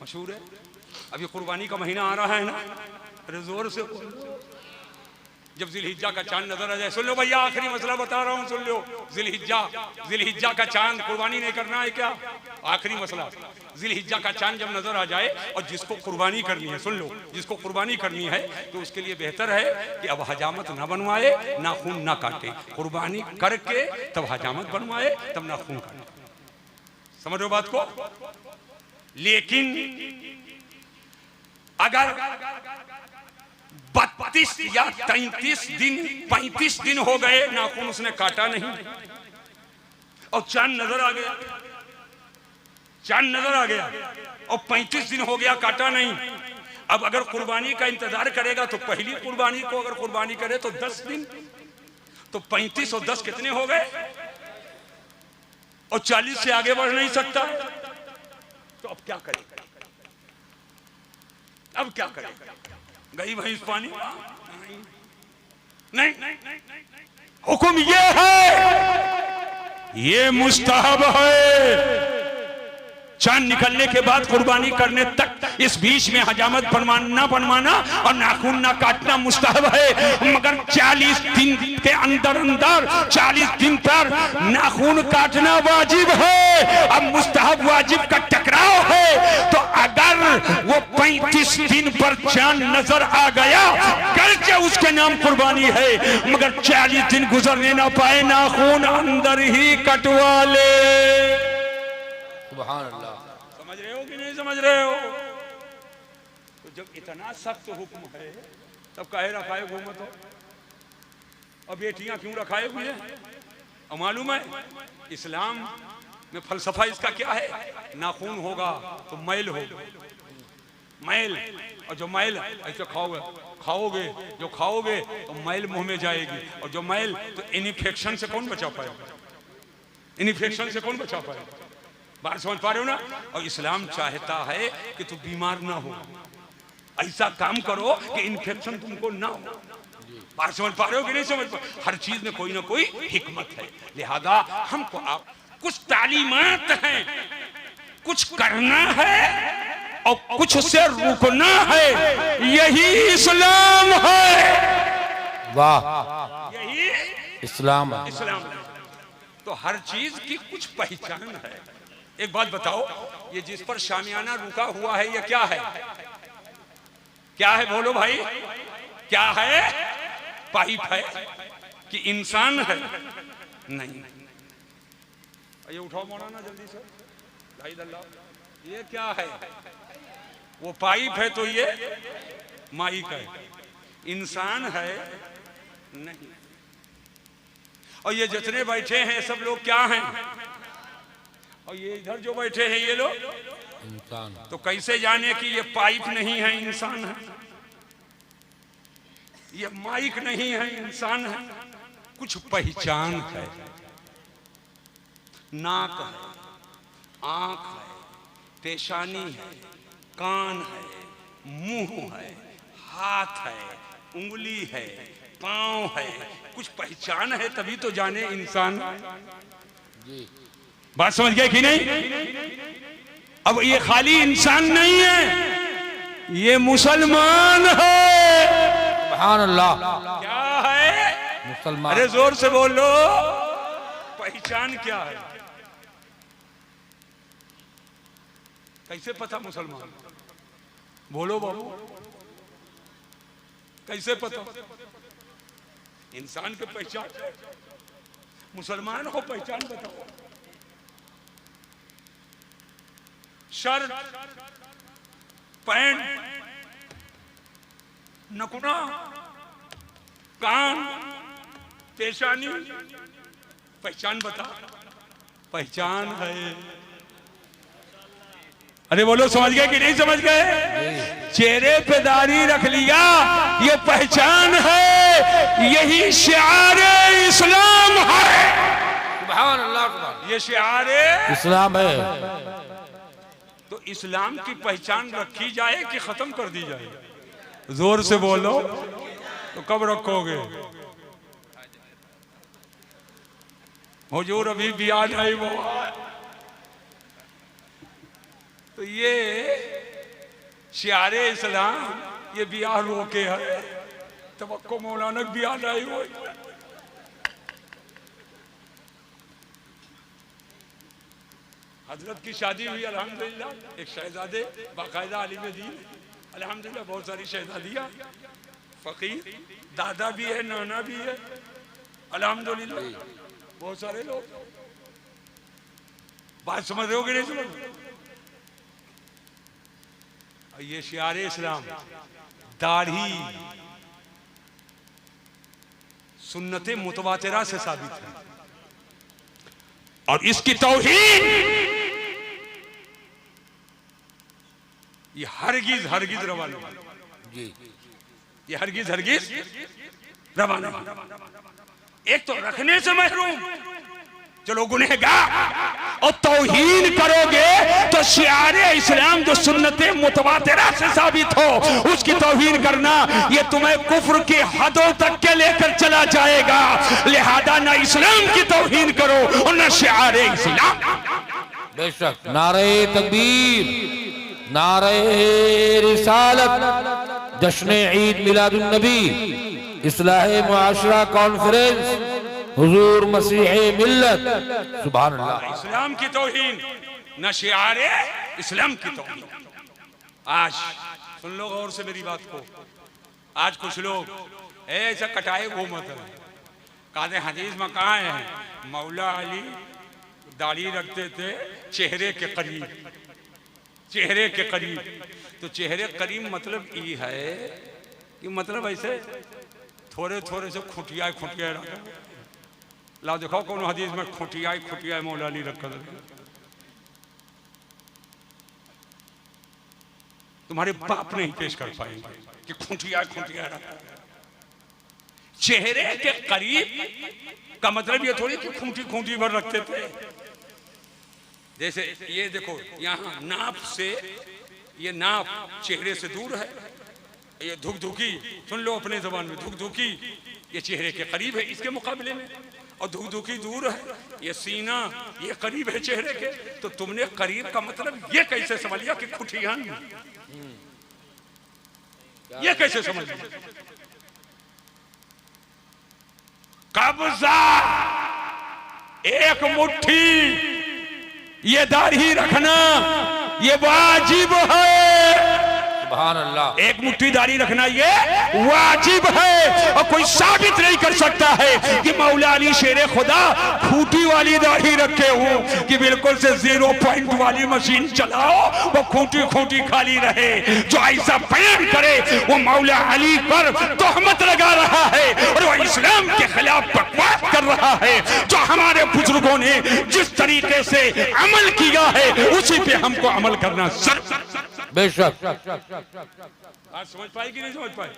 मशहूर है, अब ये कुर्बानी का महीना आ रहा है ना, अरे जोर से जब जिलहिज्जा का चांद नजर आ जाए, सुन लो भैया आखिरी मसला बता रहा हूँ, सुन लो। जिलहिज्जा का चांद, कुर्बानी नहीं करना है क्या? आखिरी मसला, जिलहिज्जा का चांद जब नजर आ जाए और जिसको कुर्बानी करनी है, सुन लो, जिसको कुर्बानी करनी है तो उसके लिए बेहतर है कि अब हजामत ना बनवाए, नाखून ना काटे, कुर्बानी करके तब हजामत बनवाए, तब नाखून काटे। समझ रहे बात को? लेकिन अगर 32 या 33 दिन 35 दिन हो गए नाखून उसने काटा नहीं और चांद नजर आ गया, चांद नजर आ गया और 35 दिन हो गया काटा नहीं, अब अगर कुर्बानी का इंतजार करेगा तो पहली कुर्बानी को अगर कुर्बानी करे तो 10 दिन, तो 35 और 10 कितने हो गए? और 40 से आगे बढ़ नहीं सकता। तो अब क्या करेगा? अब क्या करेगा? गई भैंस पानी? नहीं, हुक्म ये है, ये मुस्तहब है। चांद निकलने के बाद कुर्बानी करने तक इस बीच में हजामत बनवाना बनवाना और नाखून ना काटना मुस्तहब है, मगर 40 दिन के अंदर अंदर 40 दिन पर नाखून काटना वाजिब है। अब मुस्तहब वाजिब का टकराव है, तो अगर वो 35 दिन पर चांद नजर आ गया, करके उसके नाम कुर्बानी है, मगर 40 दिन गुजरने ना पाए, नाखून अंदर ही कटवा ले। सुभान अल्लाह। समझ रहे हो कि नहीं समझ रहे हो? तो जब इतना सख्त हुक्म है तब काहे रखाए घूमत हो? और बेटियां क्यों रखाए हुए हैं? और मालूम है इस्लाम में फलसफा इसका क्या है? नाखून होगा तो मैल होगा, मैल, और जो मैल ऐसे खाओगे जो खाओगे तो मैल मुंह में जाएगी, और जो मैल तो इन्फेक्शन से कौन बचा पाएगा? इन्फेक्शन से कौन बचा पाएगा? बात समझ पा रहे हो ना? और इस्लाम चाहता है कि तू बीमार ना हो, ऐसा काम करो कि इन्फेक्शन तुमको ना हो। बात समझ पा रहे हो कि नहीं समझ पा? हर चीज में कोई ना कोई हिकमत है, लिहाजा हमको आप कुछ तालीमात हैं, कुछ करना है और कुछ से रुकना है, यही इस्लाम है। वाह, यही इस्लाम। इस्लाम है। तो हर चीज की कुछ पहचान है। एक बात बताओ, ये जिस पर शामियाना रुका हुआ है ये क्या है? क्या है बोलो भाई, क्या है? पाइप है कि इंसान है? नहीं। ये उठाओ मौलाना जल्दी से, ये क्या है? वो पाइप है तो ये माइक है, इंसान है नहीं। और ये जितने बैठे हैं सब लोग क्या हैं? और ये इधर जो बैठे हैं ये लोग इंसान। तो कैसे जाने कि ये पाइप नहीं है इंसान है, ये माइक नहीं है इंसान है? कुछ पहचान है। नाक है, आंख है, पेशानी है, कान है, मुंह है, हाथ है, उंगली है, पांव है, कुछ पहचान है तभी तो जाने इंसान। बात समझ गए कि नहीं? अब ये खाली इंसान नहीं है, ये मुसलमान है। सुभान अल्लाह। क्या है? मुसलमान। अरे जोर से बोलो, पहचान क्या है? कैसे पता मुसलमान? बोलो बाबू, कैसे पता? इंसान के पहचान, मुसलमान हो पहचान बताओ। शर्ट, पैंट, नकुना, कान, पेशानी, पहचान बता। पहचान है। अरे बोलो, समझ गए कि नहीं समझ गए? चेहरे पे दाढ़ी रख लिया, ये पहचान है, यही शिआर इस्लाम है। सुभान अल्लाह। ये शिआर इस्लाम है। तो इस्लाम की पहचान रखी जाए कि खत्म कर दी जाए? जोर से बोलो। तो कब रखोगे? हुजूर अभी भी आ जाए वो। तो ये शिआरे इस्लाम, ये बियाह रोके है। तवक्को मौलाना भी आ जाए वो। हजरत की शादी हुई अल्हम्दुलिल्लाह, एक शहजादे बाकायदा आलिम दीन, अल्हम्दुलिल्लाह बहुत सारी शहजादियाँ, फकीर, दादा भी है, नाना भी है, अल्हम्दुलिल्लाह बहुत सारे लोग। बात समझ रहे हो कि नहीं समझ? ये शिआरे इस्लाम, दाढ़ी सुन्नते मुतवातिरा से साबित है, और इसकी तौहीन ये हरगिज हरगिज रवा नहीं। ये हरगिज हरगिज रवा नहीं। एक तो रखने से महरूम, चलो गुनहगार, और तौहीन करोगे तो शिआरे इस्लाम जो सुन्नते मुतवातिरा से साबित हो, उसकी तौहीन करना ये तुम्हें कुफ्र की हदों तक के लेकर चला जाएगा। लिहाजा ना इस्लाम की तौहीन करो और ना शिआरे इस्लाम। बेशक। नारे तकबीर, नारे रिसालत, जश्न ईद मिलादुन नबी, इस्लाह मुआशरा कॉन्फ्रेंस, हुजूर मसीह मिल्लत। सुभान अल्लाह। इस्लाम की तौहीन न शिआरे इस्लाम की तौहीन। आज सुन लो गौर से मेरी बात को। आज कुछ लोग ऐसा कटाए घूमत है, कादे हदीस में कहा है मौला अली दाढ़ी रखते थे चेहरे के करीब, चेहरे के करीब। तो चेहरे करीब मतलब ये है कि मतलब ऐसे थोड़े थोड़े से खुटिया खुटिया रखा। ला दिखाओ कौन हदीस में खुटिया खुटिया मौला अली रखा। तुम्हारे बाप नहीं पेश कर पाएंगे कि खुटिया खुटिया रखा। चेहरे के करीब का मतलब ये थोड़ी कि खूंटी खूंटी भर रखते थे। जैसे ये देखो, यहाँ नाप से, ये नाप चेहरे से दूर है। ये धुकधुकी, सुन लो अपने जबान में, धुकधुकी ये चेहरे के करीब है इसके मुकाबले में, और धुकधुकी दूर है। ये सीना ये करीब है चेहरे के। तो तुमने करीब का मतलब ये कैसे समझ लिया कि खुटियान? ये कैसे समझ लिया? कब्जा, एक मुट्ठी ये दाढ़ी रखना ये वाजिब है। सुभान अल्लाह। एक मुट्ठी दाढ़ी रखना ये वाजिब है, और कोई साबित नहीं कर सकता है कि मौला अली शेरे खुदा खूंटी वाली दाढ़ी रखे हो, कि बिल्कुल से 0 पॉइंट वाली मशीन चलाओ वो खूंटी खूंटी खाली रहे। जो ऐसा बयान करे वो मौला अली पर तोहमत लगा रहा है और वो इस्लाम के खिलाफ बकवास कर रहा है। जो हमारे बुजुर्गों ने जिस तरीके से अमल किया है उसी पे हमको अमल करना सर। बेशक। आज समझ पाए कि नहीं समझ पाए?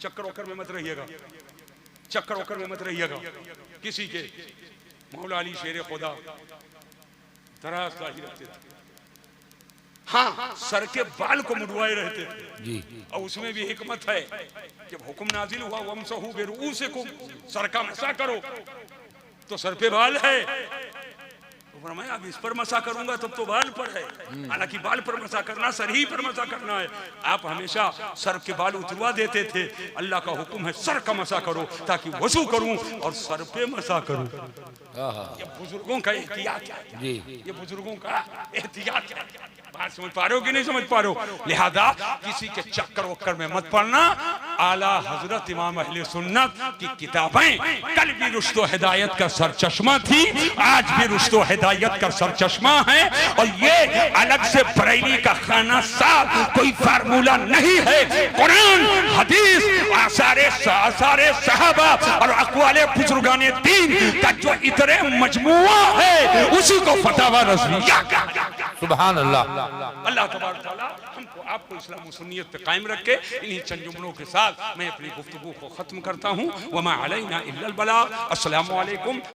चक्कर ओकर में मत रहिएगा, चक्कर ओकर में मत रहिएगा किसी के। मौला अली शेर खुदा दराज दाढ़ी रखते थे, हाँ सर के बाल को मुड़वाए रहते थे जी। और उसमें भी हिकमत है, जब हुक्म नाजिल हुआ वमसहू बिरुऊसिकुम, सर का मसा करो, तो सर पे बाल है, तो फरमाया अब इस पर मसा करूंगा तब तो बाल पर है, हालांकि बाल पर मसा करना सर ही पर मसा करना है। आप हमेशा सर के बाल उतरवा देते थे, अल्लाह का हुक्म है सर का मसा करो ताकि वजू करूं और सर पे मसा करूं। ये बुजुर्गों का एहतियात है जी। ये बुजुर्गों का एहतियात है। बात समझ पा रहे हो कि नहीं समझ पा रहे हो? लिहाजा किसी के चक्कर वक्कर में मत पड़ना। आला हजरत इमाम अहले सुन्नत की किताबें कल भी रुश्तो हिदायत का सरचश्मा थी, आज भी रुश्तो हिदायत का सरचश्मा है। और ये अलग से बरेली का खाना साफ कोई फार्मूला नहीं है। कुरान, हदीस, आसारे सहाबा और अक़वाले बुजुर्गाने दीन का जो इतने मजमुआ है उसी को फतावा रज़विया का। सुभान अल्लाह। अल्लाह तबारक तआला हमको आपको इस्लाम और सुन्नियत पे कायम रखे। इन्हीं चंद जुमलों के साथ मैं अपनी गुफ्तगू को खत्म करता हूँ। वमा अलैना इल्लल बलाग। अस्सलामु अलैकुम।